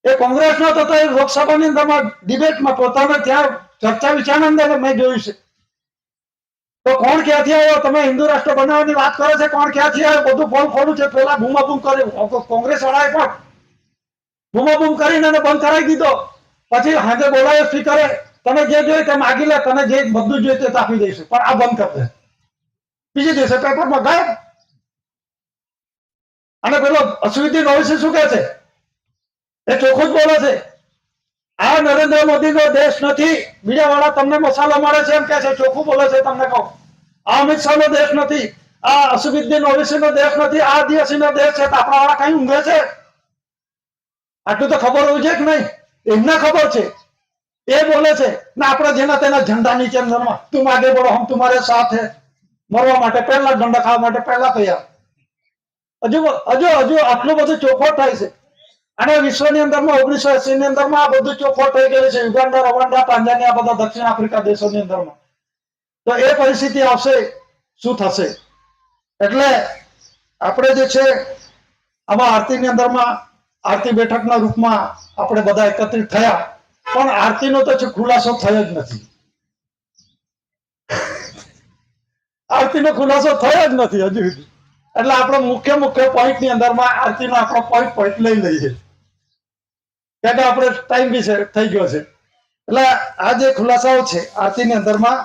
એ કોંગ્રેસનો તો એ લોકસભાની અંદરમાં ડિબેટમાં પોતાને ત્યાં ચર્ચા વિચારના અંદર મેં જોયું છે. તો કોણ ક્યાંથી આવ્યો? તમે હિન્દુ રાષ્ટ્ર બનાવવાની વાત કરો છે, કોણ ક્યાંથી આવ્યો બધું ફોન ખોલું છે. પેલા બૂમાબૂમ કર્યું. કોંગ્રેસ વાળાએ પણ બૂમાબૂમ કરીને એને બંધ કરાવી દીધો. પછી હાજે બોલાયો સ્પીકરે તમે જે જોઈએ તે માગી લે, તને જે બધું જોઈએ તે આપી દઈશું, પણ આ બંધ કરી દે. બીજે દિવસે પેપરમાં ગાયબ. અને પેલો અશ્વિનદીન ઓવૈસી શું કહે છે? એ ચોખ્ખું જ બોલે છે, આ નરેન્દ્ર મોદીનો દેશ નથી. બીજા વાળા તમને મસાલો મળે છે એમ કે છે, ચોખ્ખું બોલે છે. તમને કહું, આ અમિત શાહ નો દેશ નથી, આ અસદુદ્દીન ઓવૈસી નો દેશ નથી, આ આદિવાસી નો દેશ છે. તો આપણા વાળા કઈ ઊંઘે છે? આટલું તો ખબર હોય છે કે નહીં? એમને ખબર છે, એ બોલે છે ને આપણે જેના તેના ઝંડા નીચે અંદરમાં તું આગે બળો હમ તુમારે સાથ હે, મરવા માટે પહેલા, દંડા ખાવા માટે પહેલા તૈયાર. હજુ હજુ હજુ આટલું બધું ચોખ્ખોટ થાય છે. અને વિશ્વની અંદરમાં 1980 ની અંદરમાં આ બધું ચોખ્ખોટ થઈ ગયું છે. યુગાન્ડા, રવાન્ડા, તાંજાનિયા, બધા દક્ષિણ આફ્રિકા દેશોની અંદરમાં. તો એ પરિસ્થિતિ આવશે, શું થશે? એટલે આપણે જે છે આમાં આરતીની અંદરમાં આરતી બેઠકના રૂપમાં આપણે બધા એકત્રિત થયા, પણ આરતીનો તો ખુલાસો થયો જ નથી. આરતીનો ખુલાસો થયો જ નથી હજુ સુધી. એટલે આપણે મુખ્ય પોઈન્ટની અંદરમાં આરતીનો આપણો પોઈન્ટ લઈ લઈએ, કારણ કે આપણે ટાઈમ બી છે થઈ ગયો છે. એટલે આ જે ખુલાસાઓ છે આરતીની અંદરમાં,